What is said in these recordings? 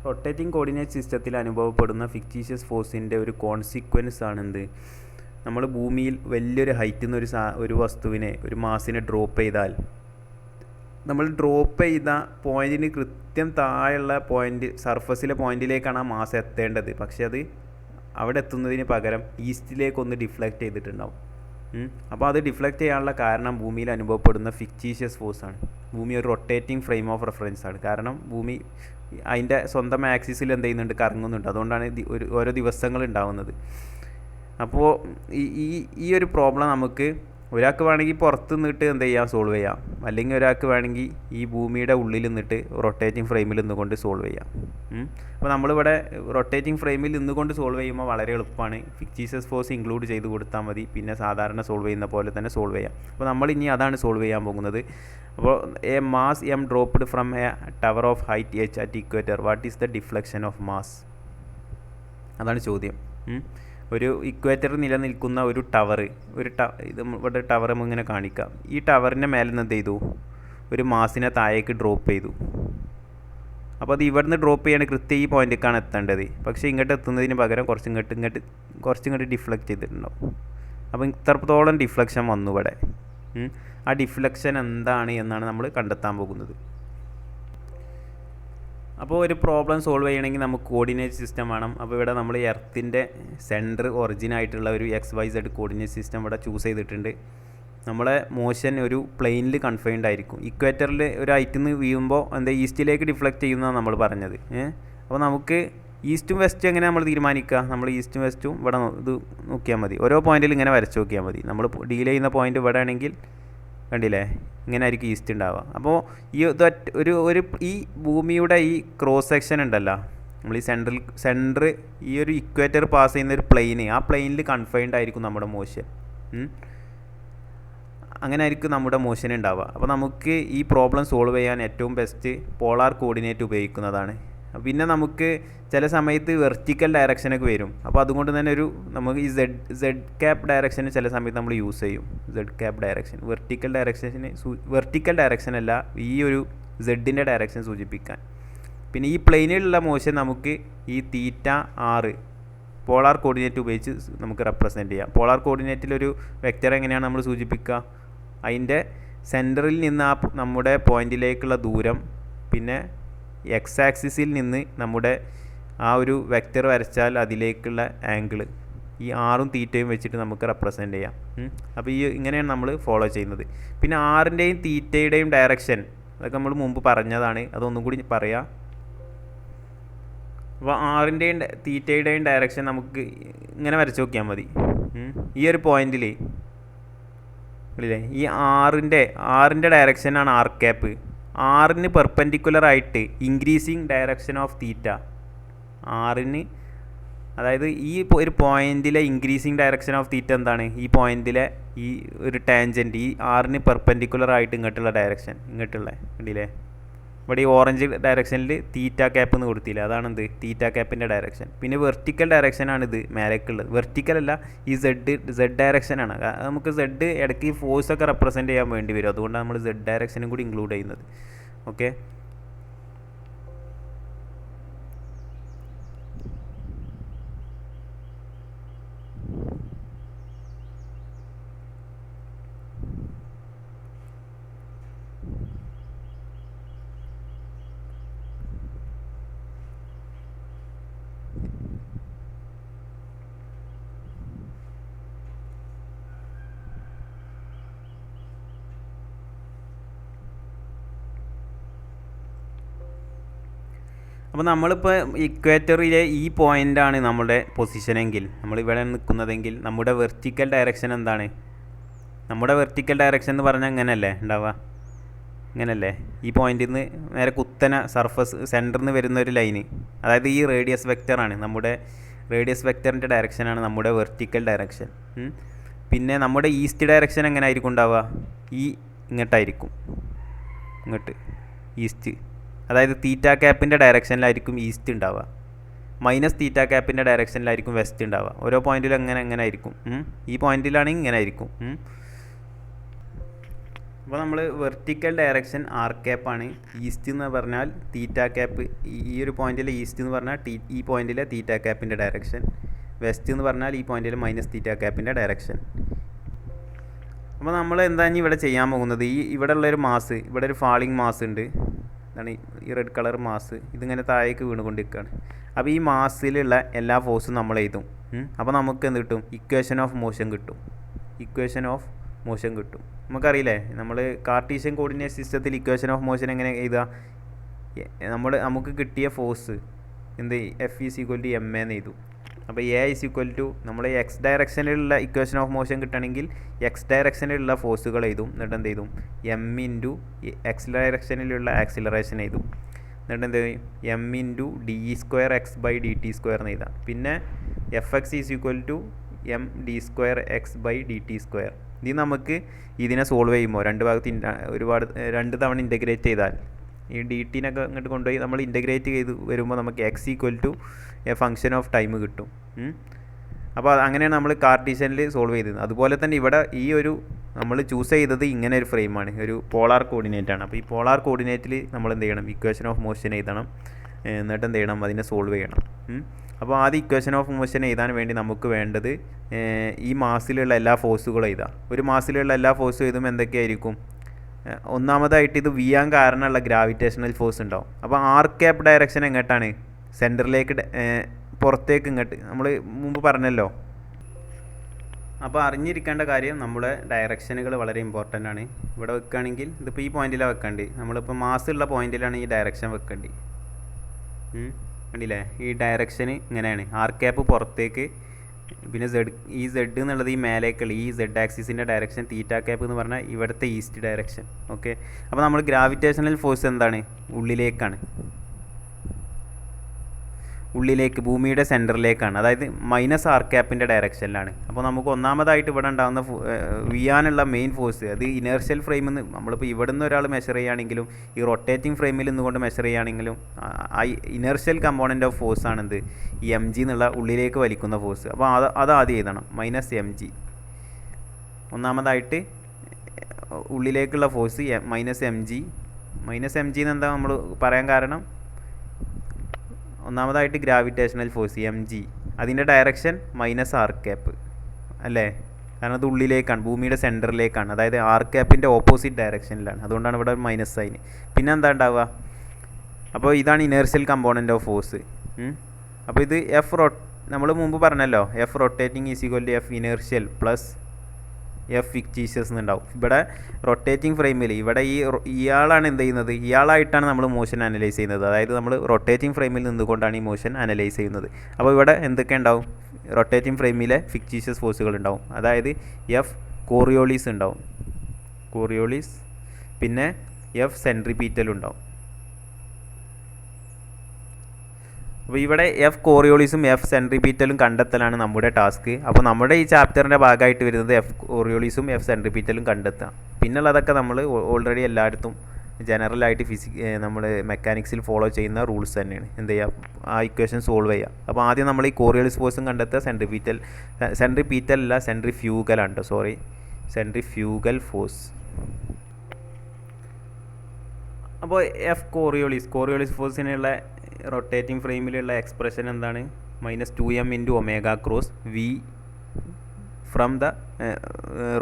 Rotating coordinate സിസ്റ്റത്തിൽ അനുഭവപ്പെടുന്ന fictitious ഫോഴ്സിൻ്റെ ഒരു കോൺസിക്വൻസ് ആണെന്ത്? നമ്മൾ ഭൂമിയിൽ വലിയൊരു ഹൈറ്റിൽ നിന്ന് ഒരു വസ്തുവിനെ ഒരു മാസിനെ ഡ്രോപ്പ് ചെയ്താൽ നമ്മൾ ഡ്രോപ്പ് ചെയ്ത പോയിൻറ്റിന് കൃത്യം താഴെയുള്ള പോയിൻ്റ് സർഫസിലെ പോയിൻറ്റിലേക്കാണ് ആ മാസ് എത്തേണ്ടത്. പക്ഷേ അത് അവിടെ എത്തുന്നതിന് പകരം ഈസ്റ്റിലേക്കൊന്ന് ഡിഫ്ലക്റ്റ് ചെയ്തിട്ടുണ്ടാവും. അപ്പോൾ അത് ഡിഫ്ലക്റ്റ് ചെയ്യാനുള്ള കാരണം ഭൂമിയിൽ അനുഭവപ്പെടുന്ന ഫിക്റ്റീഷ്യസ് ഫോഴ്സാണ്. ഭൂമി ഒരു റൊട്ടേറ്റിംഗ് ഫ്രെയിം ഓഫ് റെഫറൻസ് ആണ്. കാരണം ഭൂമി അതിൻ്റെ സ്വന്തം ആക്സിസിൽ എന്ത് ചെയ്യുന്നുണ്ട്, കറങ്ങുന്നുണ്ട്. അതുകൊണ്ടാണ് ഓരോ ദിവസങ്ങൾ ഉണ്ടാകുന്നത്. അപ്പോൾ ഈ ഒരു പ്രോബ്ലം നമുക്ക് ഒരാൾക്ക് വേണമെങ്കിൽ പുറത്ത് നിന്നിട്ട് എന്ത് ചെയ്യാം, സോൾവ് ചെയ്യാം. അല്ലെങ്കിൽ ഒരാൾക്ക് വേണമെങ്കിൽ ഈ ഭൂമിയുടെ ഉള്ളിൽ നിന്നിട്ട് റൊട്ടേറ്റിംഗ് ഫ്രെയിമിൽ നിന്നുകൊണ്ട് സോൾവ് ചെയ്യാം. അപ്പോൾ നമ്മളിവിടെ റൊട്ടേറ്റിംഗ് ഫ്രെയിമിൽ നിന്നുകൊണ്ട് സോൾവ് ചെയ്യുമ്പോൾ വളരെ എളുപ്പമാണ്. ഫിക്റ്റീഷ്യസ് ഫോഴ്സ് ഇൻക്ലൂഡ് ചെയ്ത് കൊടുത്താൽ മതി. പിന്നെ സാധാരണ സോൾവ് ചെയ്യുന്ന പോലെ തന്നെ സോൾവ് ചെയ്യാം. അപ്പോൾ നമ്മൾ ഇനി അതാണ് സോൾവ് ചെയ്യാൻ പോകുന്നത്. അപ്പോൾ A mass M dropped from A tower of height H at equator, what is the deflection of mass? അതാണ് ചോദ്യം. ഒരു ഇക്വേറ്ററിൽ നിലനിൽക്കുന്ന ഒരു ടവർ, ഇത് ഇവിടെ ടവർ ഇങ്ങനെ കാണിക്കാം. ഈ ടവറിൻ്റെ മേലെ നിന്ന് എന്ത് ചെയ്തു, ഒരു മാസിനെ താഴേക്ക് ഡ്രോപ്പ് ചെയ്തു. അപ്പോൾ അത് ഇവിടുന്ന് ഡ്രോപ്പ് ചെയ്യാൻ കൃത്യം ഈ പോയിന്റിലേക്കാണ് എത്തേണ്ടത്. പക്ഷേ ഇങ്ങോട്ട് എത്തുന്നതിന് പകരം കുറച്ചിങ്ങോട്ട് ഡിഫ്ലക്റ്റ് ചെയ്തിട്ടുണ്ടാവും. അപ്പോൾ ഇത്രത്തോളം ഡിഫ്ലക്ഷൻ വന്നു ഇവിടെ. ആ ഡിഫ്ലക്ഷൻ എന്താണ് എന്നാണ് നമ്മൾ കണ്ടെത്താൻ പോകുന്നത്. അപ്പോൾ ഒരു പ്രോബ്ലം സോൾവ് ചെയ്യണമെങ്കിൽ നമുക്ക് കോർഡിനേറ്റ് സിസ്റ്റം വേണം. അപ്പോൾ ഇവിടെ നമ്മൾ എർത്തിൻ്റെ സെൻറ്റർ ഒറിജിനായിട്ടുള്ള ഒരു XYZ കോർഡിനേറ്റ് സിസ്റ്റം ഇവിടെ ചൂസ് ചെയ്തിട്ടുണ്ട്. നമ്മളെ മോഷൻ ഒരു പ്ലെയിനിൽ കൺഫൈൻഡ് ആയിരിക്കും. ഇക്വേറ്ററിൽ ഒരു ഹൈറ്റിൽ നിന്ന് വീഴുമ്പോൾ ഈസ്റ്റിലേക്ക് ഡിഫ്ലക്റ്റ് ചെയ്യുന്നതാണ് നമ്മൾ പറഞ്ഞത്. അപ്പോൾ നമുക്ക് ഈസ്റ്റും വെസ്റ്റും എങ്ങനെ നമ്മൾ തീരുമാനിക്കുക? നമ്മൾ ഈസ്റ്റും വെസ്റ്റും ഇവിടെ ഇത് നോക്കിയാൽ മതി. ഓരോ പോയിന്റിൽ ഇങ്ങനെ വരച്ച് നോക്കിയാൽ മതി. നമ്മൾ ഡീൽ ചെയ്യുന്ന പോയിന്റ് ഇവിടെ ആണെങ്കിൽ കണ്ടില്ലേ, ഇങ്ങനെ ആയിരിക്കും ഈസ്റ്റ് ഉണ്ടാവുക. അപ്പോൾ ഈ ഭൂമിയുടെ ഈ ക്രോസ് സെക്ഷൻ ഉണ്ടല്ലോ, നമ്മൾ ഈ സെൻറ്റർ ഈ ഒരു ഇക്വേറ്റർ പാസ് ചെയ്യുന്ന ഒരു പ്ലെയിന്, ആ പ്ലെയിനിൽ കൺഫൈൻഡ് ആയിരിക്കും നമ്മുടെ മോഷൻ. അങ്ങനെ ആയിരിക്കും നമ്മുടെ മോഷൻ ഉണ്ടാവുക. അപ്പോൾ നമുക്ക് ഈ പ്രോബ്ലം സോൾവ് ചെയ്യാൻ ഏറ്റവും ബെസ്റ്റ് പോളാർ കോർഡിനേറ്റ് ഉപയോഗിക്കുന്നതാണ്. പിന്നെ നമുക്ക് ചില സമയത്ത് വെർട്ടിക്കൽ ഡയറക്ഷനൊക്കെ വരും. അപ്പോൾ അതുകൊണ്ട് തന്നെ നമുക്ക് ഈ സെഡ് ക്യാപ്പ് ഡയറക്ഷന് ചില സമയത്ത് നമ്മൾ യൂസ് ചെയ്യും. Zed cap direction vertical direction അല്ല, ഈ ഒരു സെഡിൻ്റെ ഡയറക്ഷൻ സൂചിപ്പിക്കാൻ. പിന്നെ ഈ പ്ലെയിനിലുള്ള മോഷൻ നമുക്ക് ഈ θr പോളാർ കോർഡിനേറ്റ് ഉപയോഗിച്ച് നമുക്ക് റെപ്രസെൻറ്റ് ചെയ്യാം. പോളാർ കോർഡിനേറ്റിലൊരു വെക്റ്റർ എങ്ങനെയാണ് നമ്മൾ സൂചിപ്പിക്കുക? അതിൻ്റെ സെൻറ്ററിൽ നിന്ന് നമ്മുടെ പോയിൻറ്റിലേക്കുള്ള ദൂരം, പിന്നെ എക്സ് ആക്സിസിൽ നിന്ന് നമ്മുടെ ആ ഒരു വെക്റ്റർ വരച്ചാൽ അതിലേക്കുള്ള ആംഗിൾ, ഈ ആറും തീറ്റയും വെച്ചിട്ട് നമുക്ക് റെപ്രസെൻറ്റ് ചെയ്യാം. അപ്പോൾ ഇങ്ങനെയാണ് നമ്മൾ ഫോളോ ചെയ്യുന്നത്. പിന്നെ ആറിൻ്റെയും തീറ്റയുടെയും ഡയറക്ഷൻ അതൊക്കെ നമ്മൾ മുമ്പ് പറഞ്ഞതാണ്, അതൊന്നും കൂടി പറയാം. അപ്പോൾ ആറിൻ്റെയും തീറ്റയുടെയും ഡയറക്ഷൻ നമുക്ക് ഇങ്ങനെ വരച്ച് നോക്കിയാൽ മതി. ഈ ഒരു പോയിന്റിൽ ഇല്ലേ, ഈ ആറിൻ്റെ ഡയറക്ഷനാണ് ആർ ക്യാപ്പ്. ആറിന് പെർപെൻഡിക്കുലറായിട്ട് ഇൻക്രീസിങ് ഡയറക്ഷൻ ഓഫ് തീറ്റ, ആറിന് അതായത് ഈ ഒരു പോയിന്റിലെ ഇൻക്രീസിങ് ഡയറക്ഷൻ ഓഫ് തീറ്റ എന്താണ്? ഈ പോയിന്റിലെ ഈ ഒരു ടാൻജൻറ്റ് ഈ ആറിന് പെർപെൻഡിക്കുലറായിട്ട് ഇങ്ങോട്ടുള്ള ഡയറക്ഷൻ, കണ്ടില്ലേ, ഇവിടെ ഈ ഓറഞ്ച് ഡയറക്ഷനിൽ തീറ്റ ക്യാപ്പ് എന്ന് കൊടുത്തില്ല, അതാണെന്ത് തീറ്റ ക്യാപ്പിൻ്റെ ഡയറക്ഷൻ. പിന്നെ വെർട്ടിക്കൽ ഡയറക്ഷനാണിത് മേലേക്കുള്ളത്. വെർട്ടിക്കൽ അല്ല, ഈ സെഡ് ഡയറക്ഷനാണ്. നമുക്ക് സെഡ് ഇടയ്ക്ക് ഈ ഫോഴ്സൊക്കെ റെപ്രസെൻറ്റ് ചെയ്യാൻ വേണ്ടി വരും. അതുകൊണ്ടാണ് നമ്മൾ സെഡ് ഡയറക്ഷനും കൂടി ഇൻക്ലൂഡ് ചെയ്യുന്നത്. ഓക്കെ, അപ്പോൾ നമ്മളിപ്പോൾ ഇക്വേറ്ററിലെ ഈ പോയിൻ്റാണ് നമ്മുടെ പൊസിഷനെങ്കിൽ, നമ്മളിവിടെ നിൽക്കുന്നതെങ്കിൽ നമ്മുടെ വെർട്ടിക്കൽ ഡയറക്ഷൻ എന്താണ്? നമ്മുടെ വെർട്ടിക്കൽ ഡയറക്ഷൻ എന്ന് പറഞ്ഞാൽ ഇങ്ങനെയല്ലേ ഉണ്ടാവുക, ഇങ്ങനെയല്ലേ, ഈ പോയിന്റിൽ നിന്ന് നേരെ കുത്തനെ സർഫസ് സെൻറ്ററിൽ നിന്ന് വരുന്ന ഒരു ലൈന്, അതായത് ഈ റേഡിയസ് വെക്റ്ററാണ് നമ്മുടെ റേഡിയസ് വെക്റ്ററിൻ്റെ ഡയറക്ഷനാണ് നമ്മുടെ വെർട്ടിക്കൽ ഡയറക്ഷൻ. പിന്നെ നമ്മുടെ ഈസ്റ്റ് ഡയറക്ഷൻ എങ്ങനെ ആയിരിക്കും ഉണ്ടാവുക? ഇങ്ങോട്ടായിരിക്കും, ഇങ്ങോട്ട് ഈസ്റ്റ്, അതായത് തീറ്റ ക്യാപ്പിൻ്റെ ഡയറക്ഷനിലായിരിക്കും ഈസ്റ്റ് ഉണ്ടാവുക, മൈനസ് തീറ്റ ക്യാപ്പിൻ്റെ ഡയറക്ഷനിലായിരിക്കും വെസ്റ്റ് ഉണ്ടാവുക. ഓരോ പോയിന്റിലും എങ്ങനെ ആയിരിക്കും. ഈ പോയിന്റിലാണെങ്കിൽ ഇങ്ങനെ ആയിരിക്കും. അപ്പോൾ നമ്മൾ വെർട്ടിക്കൽ ഡയറക്ഷൻ ആർ ക്യാപ്പാണ്. ഈസ്റ്റ് എന്ന് പറഞ്ഞാൽ തീറ്റ ക്യാപ്പ്, ഈ ഒരു പോയിന്റിലെ ഈസ്റ്റ് എന്ന് പറഞ്ഞാൽ ഈ പോയിന്റിലെ തീറ്റ ക്യാപ്പിൻ്റെ ഡയറക്ഷൻ. വെസ്റ്റ് എന്ന് പറഞ്ഞാൽ ഈ പോയിന്റിൽ മൈനസ് തീറ്റ ക്യാപ്പിൻ്റെ ഡയറക്ഷൻ. അപ്പോൾ നമ്മൾ എന്താണ് ഇവിടെ ചെയ്യാൻ പോകുന്നത്, ഇവിടെ ഉള്ളൊരു മാസ്, ഇവിടെ ഒരു ഫാളിങ് മാസ് ഉണ്ട്, ഇതാണ് ഈ റെഡ് കളർ മാസ്, ഇതിങ്ങനെ താഴേക്ക് വീണുകൊണ്ടിരിക്കുകയാണ്. അപ്പോൾ ഈ മാസിലുള്ള എല്ലാ ഫോഴ്സും നമ്മൾ എഴുതും. അപ്പോൾ നമുക്ക് എന്ത് കിട്ടും, ഇക്വേഷൻ ഓഫ് മോഷൻ കിട്ടും. ഇക്വേഷൻ ഓഫ് മോഷൻ കിട്ടും. നമുക്കറിയില്ലേ, നമ്മൾ കാർട്ടീഷ്യൻ കോർഡിനേറ്റ് സിസ്റ്റത്തിൽ ഇക്വേഷൻ ഓഫ് മോഷൻ എങ്ങനെ എഴുതുക, നമുക്ക് കിട്ടിയ ഫോഴ്സ് എന്ത് F is equal to M എന്ന് എഴുതും. അപ്പോൾ എ ഈസ് ഈക്വൽ ടു നമ്മൾ എക്സ് ഡയറക്ഷനിലുള്ള ഇക്വേഷൻ ഓഫ് മോഷൻ കിട്ടണമെങ്കിൽ എക്സ് ഡയറക്ഷനിലുള്ള ഫോഴ്സുകൾ എഴുതും. എന്നിട്ട് എന്ത് ചെയ്തും, എം ഇൻറ്റു എക്സ് ഡയറക്ഷനിലുള്ള ആക്സിലറേഷൻ എഴുതും. എന്നിട്ട് എന്ത് ചെയ്യും, M into D square X by D T square എന്ന് എഴുതാം. പിന്നെ F X is equal to M D square X by D T square. ഇത് നമുക്ക് ഇതിനെ സോൾവ് ചെയ്യുമ്പോൾ രണ്ട് തവണ ഇൻ്റഗ്രേറ്റ് ചെയ്താൽ ഈ ഡി ടീനൊക്കെ ഇങ്ങോട്ട് കൊണ്ടുപോയി നമ്മൾ ഇൻ്റഗ്രേറ്റ് ചെയ്ത് വരുമ്പോൾ നമുക്ക് X equal to a function of time കിട്ടും. അപ്പോൾ അങ്ങനെയാണ് നമ്മൾ കാർട്ടീഷ്യനിൽ സോൾവ് ചെയ്തത്. അതുപോലെ തന്നെ ഇവിടെ ഈ ഒരു നമ്മൾ ചൂസ് ചെയ്തത് ഇങ്ങനെ ഒരു ഫ്രെയിമാണ്, ഒരു പോളാർ കോർഡിനേറ്റാണ്. അപ്പോൾ ഈ പോളാർ കോർഡിനേറ്റിൽ നമ്മൾ എന്ത് ചെയ്യണം, ഇക്വേഷൻ ഓഫ് മോഷൻ എഴുതണം. എന്നിട്ട് എന്ത് ചെയ്യണം, അതിനെ സോൾവ് ചെയ്യണം. അപ്പോൾ ആദ്യം ഇക്വേഷൻ ഓഫ് മോഷൻ എഴുതാൻ വേണ്ടി നമുക്ക് വേണ്ടത് ഈ മാസിലുള്ള എല്ലാ ഫോഴ്സുകളും എഴുതാം. ഒരു മാസിലുള്ള എല്ലാ ഫോഴ്സും എഴുതുമ്പോൾ എന്തൊക്കെയായിരിക്കും, ഒന്നാമതായിട്ട് ഇത് വീയാൻ കാരണമുള്ള ഗ്രാവിറ്റേഷണൽ ഫോഴ്സ് ഉണ്ടാവും. അപ്പോൾ ആർ ക്യാപ്പ് ഡയറക്ഷൻ എങ്ങോട്ടാണ്, സെൻറ്ററിലേക്ക് പുറത്തേക്ക് ഇങ്ങോട്ട് നമ്മൾ മുമ്പ് പറഞ്ഞല്ലോ. അപ്പോൾ അറിഞ്ഞിരിക്കേണ്ട കാര്യം, നമ്മുടെ ഡയറക്ഷനുകൾ വളരെ ഇമ്പോർട്ടൻ്റ് ആണ്. ഇവിടെ വെക്കുകയാണെങ്കിൽ ഇതിപ്പോൾ ഈ പോയിന്റിലാണ് വെക്കേണ്ടി, നമ്മളിപ്പോൾ മാസ്സുള്ള പോയിന്റിലാണ് ഈ ഡയറക്ഷൻ വെക്കേണ്ടി. കണ്ടില്ലേ, ഈ ഡയറക്ഷന് ഇങ്ങനെയാണ്, ആർ ക്യാപ്പ് പുറത്തേക്ക്, പിന്നെ ഈ സെഡ് എന്നുള്ളത് ഈ മേലേക്കുള്ള ഈ സെഡ് ആക്സിസിൻ്റെ ഡയറക്ഷൻ, തീറ്റ ക്യാപ്പ് എന്ന് പറഞ്ഞാൽ ഇവിടുത്തെ ഈസ്റ്റ് ഡയറക്ഷൻ. ഓക്കെ, അപ്പോൾ നമ്മൾ ഗ്രാവിറ്റേഷണൽ ഫോഴ്സ് എന്താണ്, ഉള്ളിലേക്ക് ഭൂമിയുടെ സെൻറ്ററിലേക്കാണ്, അതായത് മൈനസ് ആർ ക്യാപ്പിൻ്റെ ഡയറക്ഷനിലാണ്. അപ്പോൾ നമുക്ക് ഒന്നാമതായിട്ട് ഇവിടെ ഉണ്ടാകുന്ന വീയാനുള്ള മെയിൻ ഫോഴ്സ് അത് ഇനേർഷ്യൽ ഫ്രെയിമിൽ നിന്ന്, നമ്മളിപ്പോൾ ഇവിടെ നിന്ന് ഒരാൾ മെഷർ ചെയ്യുകയാണെങ്കിലും ഈ റൊട്ടേറ്റിംഗ് ഫ്രെയിമിൽ നിന്നുകൊണ്ട് മെഷർ ചെയ്യുകയാണെങ്കിലും ആ ഇനേർഷ്യൽ കമ്പോണൻ്റ് ഓഫ് ഫോഴ്സ് ആണെന്ത്, ഈ എം ജി എന്നുള്ള ഉള്ളിലേക്ക് വലിക്കുന്ന ഫോഴ്സ്. അപ്പോൾ അത് ആദ്യം എഴുതണം, മൈനസ് എം ജി. ഒന്നാമതായിട്ട് ഉള്ളിലേക്കുള്ള force minus M G. Minus M G എന്നെന്താ നമ്മൾ പറയാൻ കാരണം, ഒന്നാമതായിട്ട് ഗ്രാവിറ്റേഷണൽ ഫോഴ്സ് എം ജി, അതിൻ്റെ ഡയറക്ഷൻ മൈനസ് ആർ ക്യാപ്പ് അല്ലേ, കാരണം അത് ഉള്ളിലേക്കാണ്, ഭൂമിയുടെ സെൻറ്ററിലേക്കാണ്, അതായത് ആർ ക്യാപ്പിൻ്റെ ഓപ്പോസിറ്റ് ഡയറക്ഷനിലാണ്, അതുകൊണ്ടാണ് ഇവിടെ മൈനസ് സൈൻ. പിന്നെ എന്താ ഉണ്ടാവുക, അപ്പോൾ ഇതാണ് ഇനേർഷ്യൽ കമ്പോണൻ്റ് ഓഫ് ഫോഴ്സ്. അപ്പോൾ ഇത് നമ്മൾ മുമ്പ് പറഞ്ഞല്ലോ, F rotating is equal to F inertial plus F fictitious എന്നുണ്ടാവും. ഇവിടെ റൊട്ടേറ്റിംഗ് ഫ്രെയിമിൽ ഇവിടെ ഇയാളാണ് എന്ത് ചെയ്യുന്നത്, ഇയാളായിട്ടാണ് നമ്മൾ മോഷൻ അനലൈസ് ചെയ്യുന്നത്. അതായത് നമ്മൾ റൊട്ടേറ്റിംഗ് ഫ്രെയിമിൽ നിന്നുകൊണ്ടാണ് ഈ മോഷൻ അനലൈസ് ചെയ്യുന്നത്. അപ്പോൾ ഇവിടെ എന്തൊക്കെ ഉണ്ടാവും, റൊട്ടേറ്റിംഗ് ഫ്രെയിമിലെ ഫിക്റ്റീഷ്യസ് ഫോഴ്സുകൾ ഉണ്ടാവും. അതായത് എഫ് കോറിയോളീസ് ഉണ്ടാവും, പിന്നെ എഫ് സെൻട്രിപീറ്റൽ ഉണ്ടാവും. അപ്പോൾ ഇവിടെ എഫ് കോറിയോളീസും എഫ് സെൻട്രിപീറ്റലും കണ്ടെത്തലാണ് നമ്മുടെ ടാസ്ക്. അപ്പോൾ നമ്മുടെ ഈ ചാപ്റ്ററിൻ്റെ ഭാഗമായിട്ട് വരുന്നത് എഫ് കോറിയോളീസും എഫ് സെൻട്രിപീറ്റലും കണ്ടെത്താം. പിന്നുള്ളതൊക്കെ നമ്മൾ ഓൾറെഡി എല്ലായിടത്തും ജനറലായിട്ട് നമ്മൾ മെക്കാനിക്സിൽ ഫോളോ ചെയ്യുന്ന റൂൾസ് തന്നെയാണ്. എന്ത് ചെയ്യുക, ആ ഇക്വേഷൻ സോൾവ് ചെയ്യുക. അപ്പോൾ ആദ്യം നമ്മൾ ഈ കോറിയോളീസ് ഫോഴ്സും കണ്ടെത്തുക, സെൻട്രിഫ്യൂഗൽ ഫോഴ്സ്. അപ്പോൾ എഫ് കോറിയോളീസ് ഫോഴ്സിനുള്ള റൊട്ടേറ്റിംഗ് ഫ്രെയിമിലുള്ള എക്സ്പ്രഷൻ എന്താണ്, -2m × omega cross V from the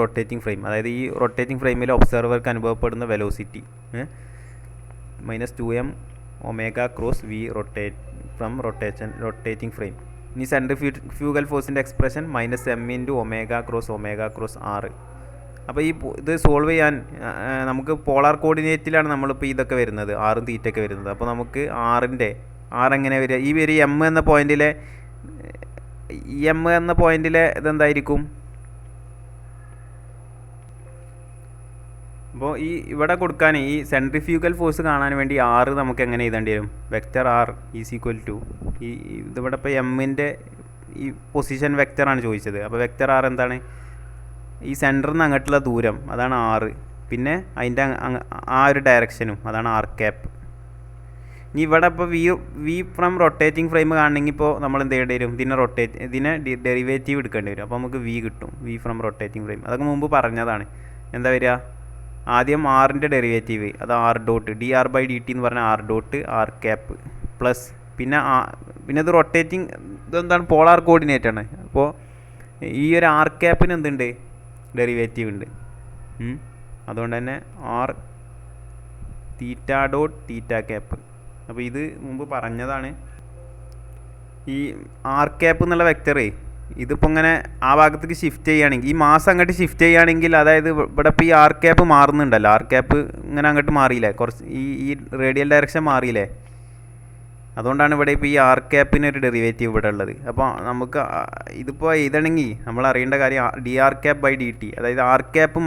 rotating frame. അതായത് ഈ റൊട്ടേറ്റിംഗ് ഫ്രെയിമിൽ ഒബ്സർവർക്ക് അനുഭവപ്പെടുന്ന velocity -2m omega cross V from rotating frame. ഇനി സെൻട്രിഫ്യൂഗൽ ഫോഴ്സിൻ്റെ expression -m × omega cross r. അപ്പോൾ ഇത് സോൾവ് ചെയ്യാൻ നമുക്ക് പോളാർ കോർഡിനേറ്റിലാണ് നമ്മളിപ്പോൾ ഇതൊക്കെ വരുന്നത്, ആറും തീറ്റൊക്കെ വരുന്നത്. അപ്പോൾ നമുക്ക് ആർ എങ്ങനെ വരിക, ഈ ഒരു എം എന്ന പോയിന്റിലെ ഇതെന്തായിരിക്കും, അപ്പോൾ ഇവിടെ കൊടുക്കാൻ ഈ സെൻട്രിഫ്യൂഗൽ ഫോഴ്സ് കാണാൻ വേണ്ടി ആറ് നമുക്ക് എങ്ങനെ എഴുതേണ്ടി വരും, vector R is equal to ഇതിവിടെ ഇപ്പോൾ എമ്മിൻ്റെ ഈ പൊസിഷൻ വെക്റ്ററാണ് ചോദിച്ചത്. അപ്പോൾ വെക്റ്റർ ആർ എന്താണ്, ഈ സെൻറ്ററിൽ നിന്ന് അങ്ങോട്ടുള്ള ദൂരം അതാണ് ആറ്, പിന്നെ അതിൻ്റെ ആ ഒരു ഡയറക്ഷനും അതാണ് ആർ ക്യാപ്പ്. ഇനി ഇവിടെ ഇപ്പോൾ വി ഫ്രം റൊട്ടേറ്റിംഗ് ഫ്രെയിം കാണണമെങ്കിൽ ഇപ്പോൾ നമ്മൾ എന്ത് ചെയ്യേണ്ടി വരും, ഇതിനെ ഡെറിവേറ്റീവ് എടുക്കേണ്ടി വരും. അപ്പോൾ നമുക്ക് വി കിട്ടും, വി ഫ്രം റൊട്ടേറ്റിംഗ് ഫ്രെയിം. അതൊക്കെ മുമ്പ് പറഞ്ഞതാണ്. എന്താ വരിക, ആദ്യം ആറിൻ്റെ ഡെറിവേറ്റീവ് അത് R dot D R by D T എന്ന് പറഞ്ഞാൽ R dot R cap plus പിന്നെ ഇത് റൊട്ടേറ്റിംഗ് ഇതെന്താണ് പോളാർ കോർഡിനേറ്റ് ആണ്. അപ്പോൾ ഈ ഒരു ആർ ക്യാപ്പിന് എന്തുണ്ട്, ഡെറിവേറ്റീവ് ഉണ്ട്. അതുകൊണ്ട് തന്നെ R theta dot theta cap. അപ്പോൾ ഇത് മുമ്പ് പറഞ്ഞതാണ്. ഈ ആർ ക്യാപ്പ് എന്നുള്ള വെക്ടറേ ഇതിപ്പോൾ ഇങ്ങനെ ആ ഭാഗത്തേക്ക് ഷിഫ്റ്റ് ചെയ്യുകയാണെങ്കിൽ, ഈ മാസം അങ്ങോട്ട് ഷിഫ്റ്റ് ചെയ്യുകയാണെങ്കിൽ, അതായത് ഇവിടെ ഇപ്പോൾ ഈ ആർ ക്യാപ്പ് മാറുന്നുണ്ടല്ലോ, ആർ ക്യാപ്പ് ഇങ്ങനെ അങ്ങോട്ട് മാറിയില്ലേ, കുറച്ച് ഈ റേഡിയൽ ഡയറക്ഷൻ മാറിയില്ലേ, അതുകൊണ്ടാണ് ഇവിടെ ഇപ്പോൾ ഈ ആർ ക്യാപ്പിന് ഒരു ഡെറിവേറ്റീവ് ഇവിടെ ഉള്ളത്. അപ്പോൾ നമുക്ക് ഇതിപ്പോൾ എഴുതണമെങ്കിൽ നമ്മൾ അറിയേണ്ട കാര്യം D R cap by D T, അതായത് ആർ ക്യാപ്പ്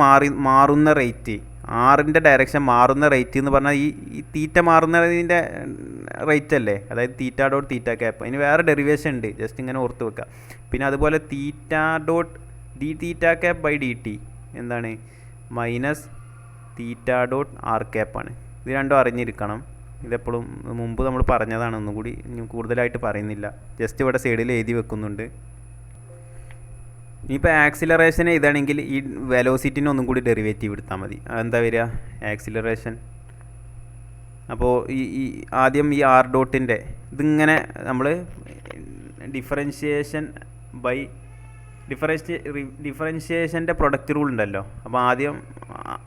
മാറുന്ന റേറ്റ്, ആറിൻ്റെ ഡയറക്ഷൻ മാറുന്ന റേറ്റ് എന്ന് പറഞ്ഞാൽ ഈ തീറ്റ മാറുന്നതിൻ്റെ റേറ്റ് അല്ലേ, അതായത് തീറ്റ ഡോട്ട് തീറ്റ ക്യാപ്പ്. അതിന് വേറെ ഡെറിവേഷൻ ഉണ്ട്, ജസ്റ്റ് ഇങ്ങനെ ഓർത്ത് വെക്കുക. പിന്നെ അതുപോലെ theta dot D theta cap by D T എന്താണ്, മൈനസ് തീറ്റ ഡോട്ട് ആർ ക്യാപ്പാണ്. ഇത് രണ്ടും അറിഞ്ഞിരിക്കണം. ഇതെപ്പോഴും മുമ്പ് നമ്മൾ പറഞ്ഞതാണ്, ഒന്നുകൂടി കൂടുതലായിട്ട് പറയുന്നില്ല, ജസ്റ്റ് ഇവിടെ സൈഡിൽ എഴുതി വെക്കുന്നുണ്ട്. ഇനിയിപ്പോൾ ആക്സിലറേഷൻ എഴുതാണെങ്കിൽ ഈ വെലോസിറ്റിന് ഒന്നും കൂടി ഡെറിവേറ്റീവ് എടുത്താൽ മതി. അതെന്താ വരിക, ആക്സിലറേഷൻ. അപ്പോൾ ഈ ആദ്യം ഈ ആർ ഡോട്ടിൻ്റെ ഇതിങ്ങനെ നമ്മൾ ഡിഫറൻഷിയേഷൻ്റെ പ്രൊഡക്റ്റ് റൂൾ ഉണ്ടല്ലോ, അപ്പോൾ ആദ്യം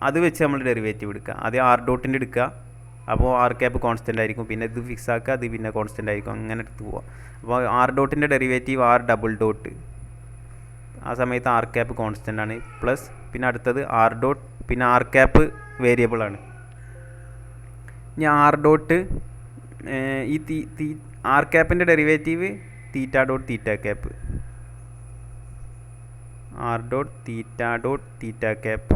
അത് വെച്ച് നമ്മൾ ഡെറിവേറ്റീവ് എടുക്കുക. ആദ്യം ആർ ഡോട്ടിൻ്റെ എടുക്കുക, അപ്പോൾ ആർ ക്യാപ്പ് കോൺസ്റ്റൻ്റ് ആയിരിക്കും, പിന്നെ ഇത് ഫിക്സ് ആക്കുക, അത് പിന്നെ കോൺസ്റ്റൻ്റ് ആയിരിക്കും, അങ്ങനെ എടുത്ത് പോവുക. അപ്പോൾ ആർ ഡോട്ടിൻ്റെ ഡെറിവേറ്റീവ് ആർ ഡബിൾ ഡോട്ട്, ആ സമയത്ത് ആർ ക്യാപ്പ് കോൺസ്റ്റൻ്റ് ആണ്, പ്ലസ് പിന്നെ അടുത്തത് ആർ ഡോട്ട്, പിന്നെ ആർ ക്യാപ്പ് വേരിയബിൾ ആണ്. ഇനി ആർ ഡോട്ട് ഈ ആർ ക്യാപ്പിൻ്റെ derivative theta dot theta cap, R dot theta cap.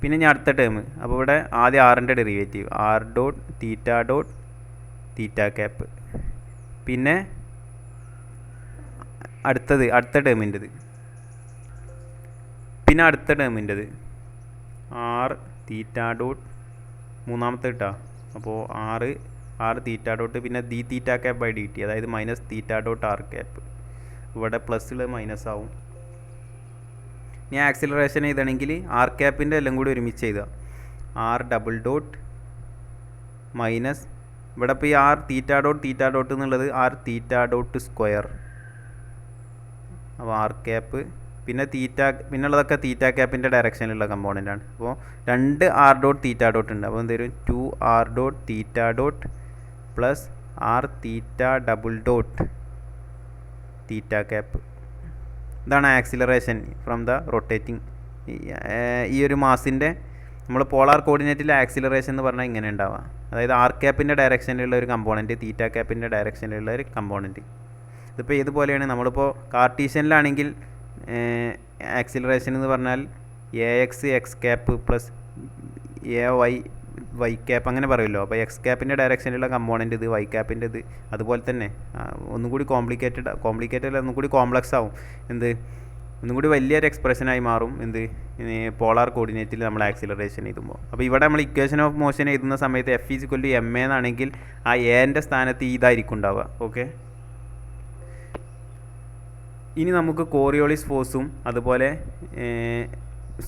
പിന്നെ ഞാൻ അടുത്ത ടേം, അപ്പോൾ ഇവിടെ ആദ്യം ആറിൻ്റെ derivative R dot theta cap, പിന്നെ അടുത്ത ടേമിൻ്റെത്, പിന്നെ അടുത്ത ടേമിൻ്റെത് ആർ തീറ്റ ഡോട്ട് മൂന്നാമത്തെ കിട്ടാ. അപ്പോൾ ആറ് തീറ്റ ഡോട്ട് പിന്നെ D theta cap by D T, അതായത് minus theta dot R cap. ഇവിടെ പ്ലസ് ഉള്ളത് മൈനസ് ആവും. ഇനി ആക്സിലറേഷൻ ചെയ്താണെങ്കിൽ ആർ ക്യാപ്പിൻ്റെ എല്ലാം കൂടി ഒരുമിച്ച് ചെയ്താൽ ആർ ഡബിൾ ഡോട്ട് മൈനസ്, ഇവിടെ ഇപ്പോൾ ഈ ആർ തീറ്റ ഡോട്ട് എന്നുള്ളത് ആർ തീറ്റ ഡോട്ട് സ്ക്വയർ, അപ്പോൾ ആർ ക്യാപ്പ് പിന്നെ പിന്നുള്ളതൊക്കെ തീറ്റ ക്യാപ്പിൻ്റെ ഡയറക്ഷനിലുള്ള കമ്പോണൻ്റ് ആണ്. അപ്പോൾ രണ്ട് ആർ ഡോട്ട് തീറ്റ ഡോട്ട് ഉണ്ട്. അപ്പോൾ എന്തെങ്കിലും 2 ആർ ഡോട്ട് തീറ്റ dot plus R theta double dot theta cap. ഇതാണ് ആക്സിലറേഷൻ ഫ്രം ദ റൊട്ടേറ്റിംഗ്. ഈ ഒരു മാസിൻ്റെ നമ്മൾ പോളാർ കോർഡിനേറ്റിലെ ആക്സിലറേഷൻ എന്ന് പറഞ്ഞാൽ ഇങ്ങനെ ഉണ്ടാവുക, അതായത് ആർ ക്യാപ്പിൻ്റെ ഡയറക്ഷനിലുള്ള ഒരു കമ്പോണൻറ്റ്, തീറ്റ ക്യാപ്പിൻ്റെ ഡയറക്ഷനിലുള്ള ഒരു കമ്പോണൻറ്റ്. ഇതിപ്പോൾ ഏതുപോലെയാണ്, നമ്മളിപ്പോൾ കാർട്ടീഷ്യനിലാണെങ്കിൽ ആക്സിലറേഷൻ എന്ന് പറഞ്ഞാൽ X cap plus Y cap അങ്ങനെ പറയുമല്ലോ. അപ്പോൾ എക്സ് ക്യാപ്പിൻ്റെ ഡയറക്ഷനിലുള്ള കമ്പോണൻറ്റ് ഇത്, വൈ ക്യാപ്പിൻ്റെ ഇത്. അതുപോലെ തന്നെ ഒന്നും കൂടി കോംപ്ലിക്കേറ്റഡ് ഒന്നും കൂടി കോംപ്ലക്സ് ആവും. ഒന്നും കൂടി വലിയൊരു എക്സ്പ്രഷനായി മാറും പോളാർ കോർഡിനേറ്റിൽ നമ്മൾ ആക്സിലറേഷൻ എഴുതുമ്പോൾ. അപ്പോൾ ഇവിടെ നമ്മൾ ഇക്വേഷൻ ഓഫ് മോഷൻ എഴുതുന്ന സമയത്ത് F is equal to M A എന്നാണെങ്കിൽ ആ എൻ്റെ സ്ഥാനത്ത് ഇതായിരിക്കും ഉണ്ടാവുക. ഓക്കെ, ഇനി നമുക്ക് കോറിയോളിസ് ഫോഴ്സും അതുപോലെ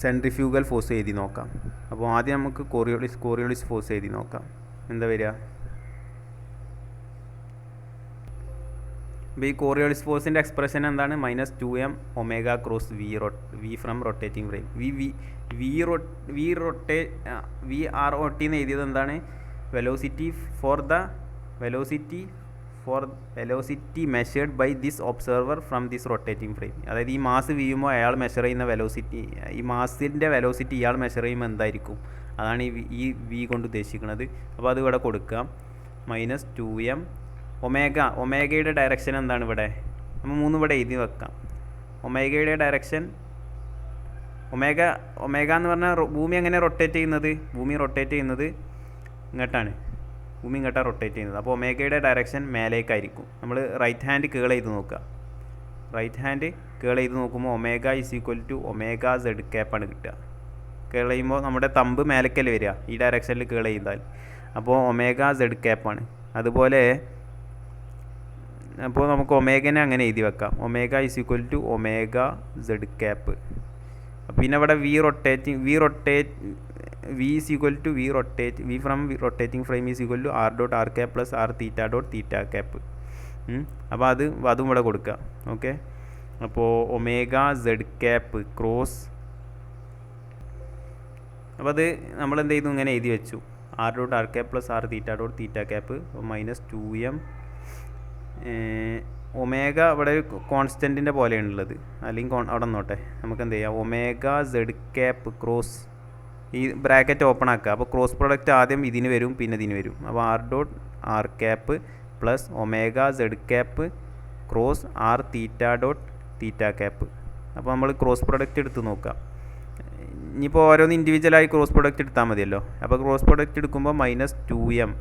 സെൻട്രിഫ്യൂഗൽ ഫോഴ്സ് എഴുതി നോക്കാം. അപ്പോൾ ആദ്യം നമുക്ക് കോറിയോളിസ് ഫോഴ്സ് എഴുതി നോക്കാം. എന്താ വരിക, അപ്പോൾ ഈ കോറിയോളിസ് ഫോഴ്സിൻ്റെ എക്സ്പ്രഷൻ എന്താണ്, -2m omega cross V from rotating frame. V R O T എന്ന് എഴുതിയത് എന്താണ്, velocity measured by this observer from this rotating frame. അതായത് ഈ മാസ് വീഴുമ്പോൾ അയാൾ മെഷർ ചെയ്യുന്ന വെലോസിറ്റി, ഈ മാസിൻ്റെ വെലോസിറ്റി ഇയാൾ മെഷർ ചെയ്യുമ്പോൾ എന്തായിരിക്കും, അതാണ് ഈ വി കൊണ്ട് ഉദ്ദേശിക്കുന്നത്. അപ്പോൾ അത് ഇവിടെ കൊടുക്കാം, -2m ഒമേഗയുടെ ഡയറക്ഷൻ എന്താണ് ഇവിടെ, നമ്മൾ 3 ഇവിടെ എഴുതി വെക്കാം. ഒമേഗയുടെ ഡയറക്ഷൻ ഒമേഗ എന്ന് പറഞ്ഞാൽ ഭൂമി എങ്ങനെ റൊട്ടേറ്റ് ചെയ്യുന്നത്, ഭൂമി ഇങ്ങോട്ടാണ് റൊട്ടേറ്റ് ചെയ്യുന്നത്. അപ്പോൾ ഒമേഗയുടെ ഡയറക്ഷൻ മേലേക്കായിരിക്കും. നമ്മൾ റൈറ്റ് ഹാൻഡ് കേൾ ചെയ്ത് നോക്കുമ്പോൾ omega is equal to omega Z ക്യാപ്പാണ് കിട്ടുക. കേൾ ചെയ്യുമ്പോൾ നമ്മുടെ തമ്പ് മേലേക്കല്ലേ വരിക, ഈ ഡയറക്ഷനിൽ കേൾ ചെയ്താൽ. അപ്പോൾ ഒമേഗ സെഡ് ക്യാപ്പാണ്. അതുപോലെ അപ്പോൾ നമുക്ക് ഒമേഗനെ അങ്ങനെ എഴുതി വെക്കാം, omega is equal to omega Z cap. പിന്നെ ഇവിടെ V is equal to V from rotating frame is equal to R dot R cap plus R theta dot theta cap. അപ്പോൾ അതും ഇവിടെ കൊടുക്കുക. ഓക്കെ, അപ്പോൾ ഒമേഗ സെഡ് ക്യാപ്പ് ക്രോസ്, അപ്പോൾ അത് നമ്മൾ എന്ത് ചെയ്തു, ഇങ്ങനെ എഴുതി വെച്ചു, R dot R cap plus R theta dot theta cap minus 2m. Omega ഇവിടെ ഒരു കോൺസ്റ്റൻറ്റിൻ്റെ പോലെയാണുള്ളത്, അല്ലെങ്കിൽ അവിടെ നോട്ടെ, നമുക്ക് എന്ത് ചെയ്യാം, ഒമേഗ സെഡ് ക്യാപ്പ് ക്രോസ്, ഈ ബ്രാക്കറ്റ് ഓപ്പൺ ആക്കുക. അപ്പോൾ ക്രോസ് പ്രൊഡക്റ്റ് ആദ്യം ഇതിന് വരും, പിന്നെ ഇതിന് വരും. അപ്പോൾ R dot R cap plus omega Z cap cross R theta dot theta cap. അപ്പോൾ നമ്മൾ ക്രോസ് പ്രൊഡക്റ്റ് എടുത്ത് നോക്കാം. ഇനിയിപ്പോൾ ഓരോന്ന് ഇൻഡിവിജ്വലായി ക്രോസ് പ്രൊഡക്റ്റ് എടുത്താൽ മതിയല്ലോ. അപ്പോൾ ക്രോസ് പ്രൊഡക്റ്റ് എടുക്കുമ്പോൾ മൈനസ് 2m,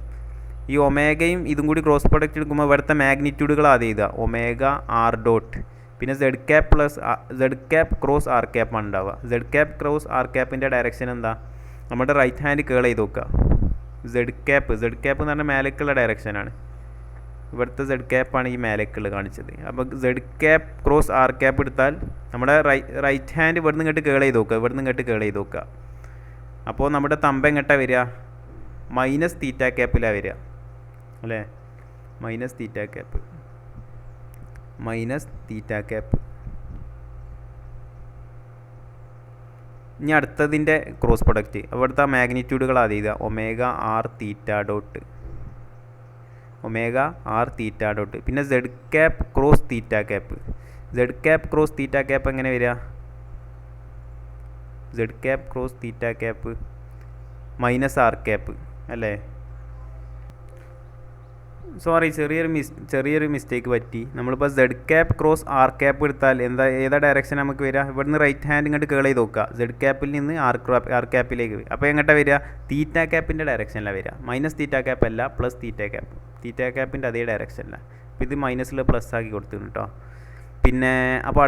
ഈ ഒമേഗയും ഇതും കൂടി ക്രോസ് പ്രൊഡക്റ്റ് എടുക്കുമ്പോൾ ഇവിടുത്തെ മാഗ്നിറ്റ്യൂഡുകൾ ആദ്യം എഴുതുക, ഒമേഗ ആർ ഡോട്ട്, പിന്നെ Z cap plus Z cap cross R ക്യാപ്പാണ് ഉണ്ടാവുക. സെഡ് ക്യാപ്പ് ക്രോസ് ആർ ക്യാപ്പിൻ്റെ ഡയറക്ഷൻ എന്താ, നമ്മുടെ റൈറ്റ് ഹാൻഡ് കേൾ ചെയ്ത് നോക്കുക. സെഡ് ക്യാപ്പ് എന്ന് പറഞ്ഞാൽ മേലേക്കുള്ള ഡയറക്ഷനാണ്, ഇവിടുത്തെ സെഡ് ക്യാപ്പാണ് ഈ മേലേക്കുള്ള കാണിച്ചത്. അപ്പോൾ zed cap cross R cap എടുത്താൽ നമ്മുടെ റൈറ്റ് ഹാൻഡ് ഇവിടുന്ന് ഇങ്ങോട്ട് കേൾ ചെയ്ത് നോക്കുക, അപ്പോൾ നമ്മുടെ തമ്പ എങ്ങോട്ടാണ് വരിക, മൈനസ് തീറ്റ ക്യാപ്പിലാണ് വരിക അല്ലേ, മൈനസ് തീറ്റ ക്യാപ്പ്. ഇനി അടുത്തതിൻ്റെ ക്രോസ് പ്രൊഡക്റ്റ്, അവിടുത്തെ മാഗ്നിറ്റ്യൂഡുകൾ ആദ്യം എഴുതുക, ഒമേഗ ആർ തീറ്റ ഡോട്ട്, പിന്നെ Z cap cross theta cap എങ്ങനെ വരിക, zed cap cross theta cap minus R cap അല്ലേ. സോറി, ചെറിയൊരു മിസ്റ്റേക്ക് പറ്റി. നമ്മളിപ്പോൾ zed cap cross R cap എടുത്താൽ ഏതാ ഡയറക്ഷൻ നമുക്ക് വരിക, ഇവിടുന്ന് റൈറ്റ് ഹാൻഡ് ഇങ്ങോട്ട് കേൾ ചെയ്ത് നോക്കുക, സെഡ് ക്യാപ്പിൽ നിന്ന് ആർ ക്യാപ്പിലേക്ക്. അപ്പോൾ എങ്ങോട്ടാണ് വരിക, തീറ്റ ക്യാപ്പിൻ്റെ ഡയറക്ഷനിലാണ് വരിക, മൈനസ് തീറ്റ ക്യാപ്പ് അല്ല, പ്ലസ് തീറ്റ ക്യാപ്പിൻ്റെ അതേ ഡയറക്ഷനിലാണ്. അപ്പോൾ ഇത് മൈനസിൽ പ്ലസ് ആക്കി കൊടുത്തിട്ടുണ്ട് കേട്ടോ. അപ്പോൾ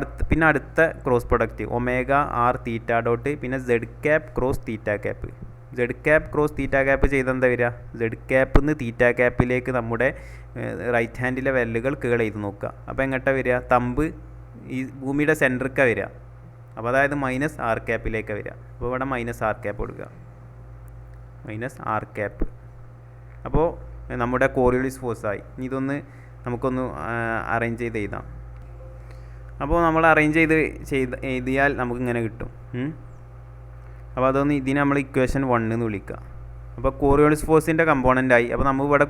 അടുത്ത cross product omega R theta dot, പിന്നെ Z cap cross theta cap. Z cap cross theta cap ചെയ്തെന്താ വരിക, സെഡ് ക്യാപ്പിൽ നിന്ന് തീറ്റ ക്യാപ്പിലേക്ക് നമ്മുടെ റൈറ്റ് ഹാൻഡിലെ വിരലുകൾ കേൾ ചെയ്ത് നോക്കുക. അപ്പോൾ എങ്ങോട്ടാണ് വരിക, തമ്പ് ഈ ഭൂമിയുടെ സെൻറ്ററിക്കാണ് വരിക. അപ്പോൾ അതായത് മൈനസ് ആർ ക്യാപ്പിലേക്കാണ് വരിക. അപ്പോൾ ഇവിടെ മൈനസ് ആർ ക്യാപ്പ് കൊടുക്കുക, അപ്പോൾ നമ്മുടെ കോറിയോളിസ് ഫോഴ്സായി. ഇനി ഇതൊന്ന് നമുക്കൊന്ന് അറേഞ്ച് ചെയ്ത് എഴുതാം. അപ്പോൾ നമ്മൾ അറേഞ്ച് ചെയ്ത് എഴുതിയാൽ നമുക്ക് ഇങ്ങനെ കിട്ടും. അപ്പോൾ അതൊന്ന് ഇതിനെ നമ്മൾ ഇക്വേഷൻ 1 എന്ന് വിളിക്കുക. അപ്പോൾ കോറിയോളിസ് ഫോഴ്സിൻ്റെ കമ്പോണൻ്റായി. അപ്പോൾ നമ്മൾ ഇവിടെ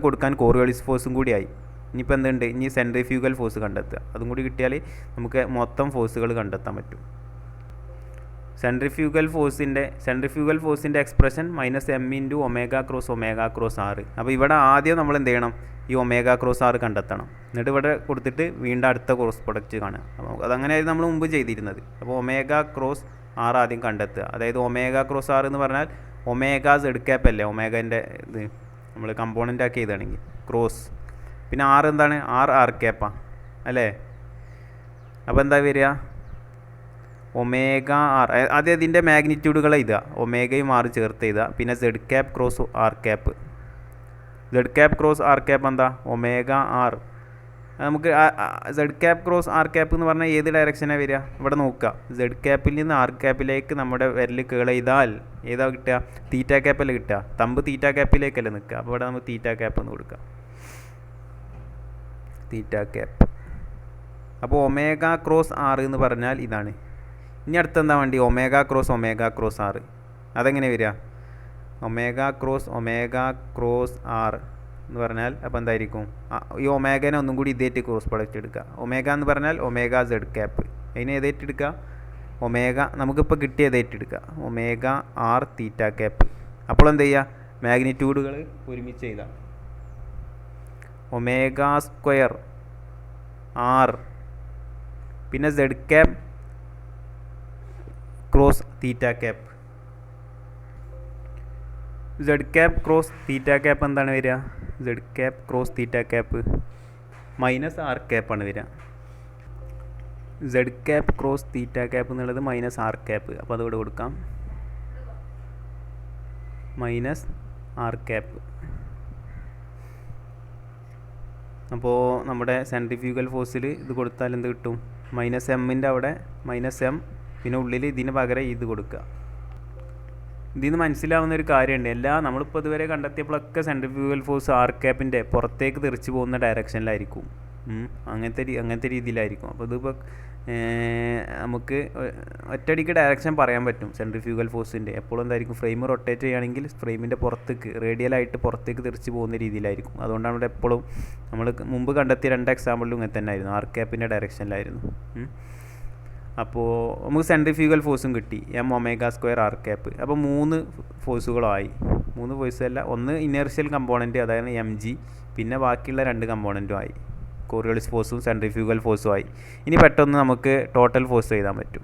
കൊടുക്കാൻ കോറിയോളിസ് ഫോഴ്സും കൂടിയായി. ഇനിയിപ്പോൾ എന്തുണ്ട്, ഇനി സെൻട്രിഫ്യൂഗൽ ഫോഴ്സ് കണ്ടെത്തുക. അതും കൂടി കിട്ടിയാൽ നമുക്ക് മൊത്തം ഫോഴ്സുകൾ കണ്ടെത്താൻ പറ്റും. സെൻട്രിഫ്യൂഗൽ ഫോഴ്സിൻ്റെ expression -m × omega cross r. അപ്പോൾ ഇവിടെ ആദ്യം നമ്മൾ എന്ത് ചെയ്യണം, ഈ ഒമേഗ ക്രോസ് r കണ്ടെത്തണം. എന്നിട്ട് ഇവിടെ കൊടുത്തിട്ട് വീണ്ടും അടുത്ത ക്രോസ് പ്രൊഡക്റ്റ് കാണുക. അപ്പോൾ അതങ്ങനെയായിരുന്നു നമ്മൾ മുമ്പ് ചെയ്തിരുന്നത്. അപ്പോൾ ഒമേഗ ക്രോസ് r ആദ്യം കണ്ടെത്തുക. അതായത് ഒമേഗ ക്രോസ് r എന്ന് പറഞ്ഞാൽ ഒമേഗ സെഡ് ക്യാപ്പ് അല്ലേ, ഒമേഗൻ്റെ ഇത് നമ്മൾ കമ്പോണൻ്റ് ആക്കി ചെയ്താണെങ്കിൽ ക്രോസ്, പിന്നെ r എന്താണ്, ആർ ക്യാപ്പാണ് അല്ലേ. അപ്പോൾ എന്താ വരിക, ഒമേഗ ആർ, ആദ്യം അതിൻ്റെ മാഗ്നിറ്റ്യൂഡുകൾ എഴുതുക, ഒമേഗയും r ചേർത്ത് എഴുതുക. പിന്നെ Z cap cross R cap എന്താ, ഒമേഗ ആർ. നമുക്ക് zed cap cross R cap എന്ന് പറഞ്ഞാൽ ഏത് ഡയറക്ഷനാണ് വരിക, ഇവിടെ നോക്കുക. സെഡ് ക്യാപ്പിൽ നിന്ന് ആർ ക്യാപ്പിലേക്ക് നമ്മുടെ വിരൽ കേൾ ചെയ്താൽ ഏതാ കിട്ടുക, തീറ്റ ക്യാപ്പല്ലേ കിട്ടുക. തമ്പ് തീറ്റ ക്യാപ്പിലേക്കല്ലേ നിൽക്കുക. അപ്പോൾ ഇവിടെ നമുക്ക് തീറ്റ ക്യാപ്പ് എന്ന് കൊടുക്കാം, തീറ്റ ക്യാപ്പ്. അപ്പോൾ ഒമേഗ ക്രോസ് ആർ എന്ന് പറഞ്ഞാൽ ഇതാണ്. ഇനി അടുത്തെന്താ വേണ്ടി, ഒമേഗ ക്രോസ് ആർ. അതെങ്ങനെ വരിക, ഒമേഗ ക്രോസ് ആർ എന്ന് പറഞ്ഞാൽ അപ്പോൾ എന്തായിരിക്കും, ഈ ഒമേഗനെ ഒന്നും കൂടി ഇതേറ്റ് ക്രോസ് പ്രൊഡക്റ്റ് എടുക്കുക. ഒമേഗ എന്ന് പറഞ്ഞാൽ ഒമേഗ സെഡ് ക്യാപ്പ്, അതിനെ ഏതേറ്റ് എടുക്കുക, ഒമേഗ നമുക്കിപ്പോൾ കിട്ടിയ ഏതേറ്റ് എടുക്കുക, ഒമേഗ ആർ തീറ്റ ക്യാപ്പ്. അപ്പോൾ എന്ത് ചെയ്യുക, മാഗ്നിറ്റ്യൂഡുകൾ ഒരുമിച്ച് എഴുതാം, ഒമേഗ സ്ക്വയർ ആർ, പിന്നെ Z cap cross theta cap. Z cap cross theta cap എന്താണ് വരിക, zed cap cross theta cap minus R ക്യാപ്പാണ് വരിക. Zed cap cross theta cap എന്നുള്ളത് മൈനസ് ആർ ക്യാപ്പ്. അപ്പോൾ അതോടെ കൊടുക്കാം, മൈനസ് ആർ ക്യാപ്പ്. അപ്പോൾ നമ്മുടെ സെൻട്രിഫ്യൂഗൽ ഫോഴ്സിൽ ഇത് കൊടുത്താൽ എന്ത് കിട്ടും, -m അവിടെ -m, പിന്നെ ഉള്ളിൽ ഇതിന് പകരം ഇത് കൊടുക്കുക. ഇതിൽ നിന്ന് മനസ്സിലാവുന്ന ഒരു കാര്യമുണ്ട്, നമ്മളിപ്പോൾ ഇതുവരെ കണ്ടെത്തിയപ്പോഴൊക്കെ സെൻട്രിഫ്യൂഗൽ ഫോഴ്സ് ആർ ക്യാപ്പിൻ്റെ പുറത്തേക്ക് തെറിച്ച് പോകുന്ന ഡയറക്ഷനിലായിരിക്കും, അങ്ങനത്തെ രീതിയിലായിരിക്കും. അപ്പോൾ ഇതിപ്പോൾ നമുക്ക് ഒറ്റയടിക്ക് ഡയറക്ഷൻ പറയാൻ പറ്റും സെൻട്രിഫ്യൂഗൽ ഫോഴ്സിൻ്റെ. എപ്പോഴും എന്തായിരിക്കും, ഫ്രെയിം റൊട്ടേറ്റ് ചെയ്യുകയാണെങ്കിൽ ഫ്രെയിമിൻ്റെ പുറത്തേക്ക് റേഡിയലായിട്ട് പുറത്തേക്ക് തെറിച്ച് പോകുന്ന രീതിയിലായിരിക്കും. അതുകൊണ്ടാണ് ഇവിടെ എപ്പോഴും നമ്മൾ മുമ്പ് കണ്ടെത്തിയ 2 എക്സാമ്പിളിലും ഇങ്ങനെ തന്നെ ആയിരുന്നു, ആർ ക്യാപ്പിൻ്റെ ഡയറക്ഷനിലായിരുന്നു. അപ്പോൾ നമുക്ക് സെൻട്രിഫ്യൂഗൽ ഫോഴ്സും കിട്ടി, m⍵² ആർ ക്യാപ്പ്. അപ്പോൾ 3 ഫോഴ്സുകളായി. 3 ഫോഴ്സ് അല്ല, ഒന്ന് ഇനേർഷ്യൽ കമ്പോണൻറ്റ്, അതായത് mg, പിന്നെ ബാക്കിയുള്ള 2 കമ്പോണൻറ്റും ആയി, കോറിയോളിസ് ഫോഴ്സും സെൻട്രിഫ്യൂഗൽ ഫോഴ്സും ആയി. ഇനി പെട്ടെന്ന് നമുക്ക് ടോട്ടൽ ഫോഴ്സ് എഴുതാൻ പറ്റും.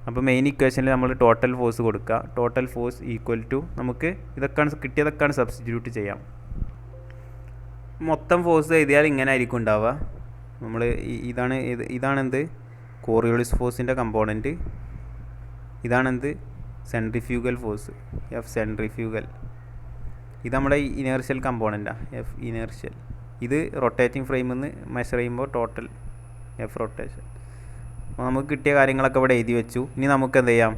അപ്പോൾ മെയിൻ ഇക്വേഷനിൽ നമ്മൾ ടോട്ടൽ ഫോഴ്സ് കൊടുക്കുക. ടോട്ടൽ ഫോഴ്സ് ഈക്വൽ ടു നമുക്ക് കിട്ടിയതൊക്കെയാണ് സബ്സ്റ്റിറ്റ്യൂട്ട് ചെയ്യാം. മൊത്തം ഫോഴ്സ് എഴുതിയാൽ ഇങ്ങനെ ആയിരിക്കും ഉണ്ടാവുക. നമ്മൾ ഇതാണെന്ത് കോറിയോളിസ് ഫോഴ്സിൻ്റെ കമ്പോണൻറ്റ്, ഇതാണെന്ത് സെൻട്രിഫ്യൂഗൽ ഫോഴ്സ് എഫ് സെൻട്രിഫ്യൂഗൽ, ഇത് നമ്മുടെ ഇനേർഷ്യൽ കമ്പോണൻറ്റാണ് എഫ് ഇനേർഷ്യൽ. ഇത് റൊട്ടേറ്റിംഗ് ഫ്രെയിമിൽ നിന്ന് മെഷർ ചെയ്യുമ്പോൾ ടോട്ടൽ എഫ് റൊട്ടേഷൻ. അപ്പോൾ നമുക്ക് കിട്ടിയ കാര്യങ്ങളൊക്കെ ഇവിടെ എഴുതി വെച്ചു. ഇനി നമുക്ക് എന്ത് ചെയ്യാം,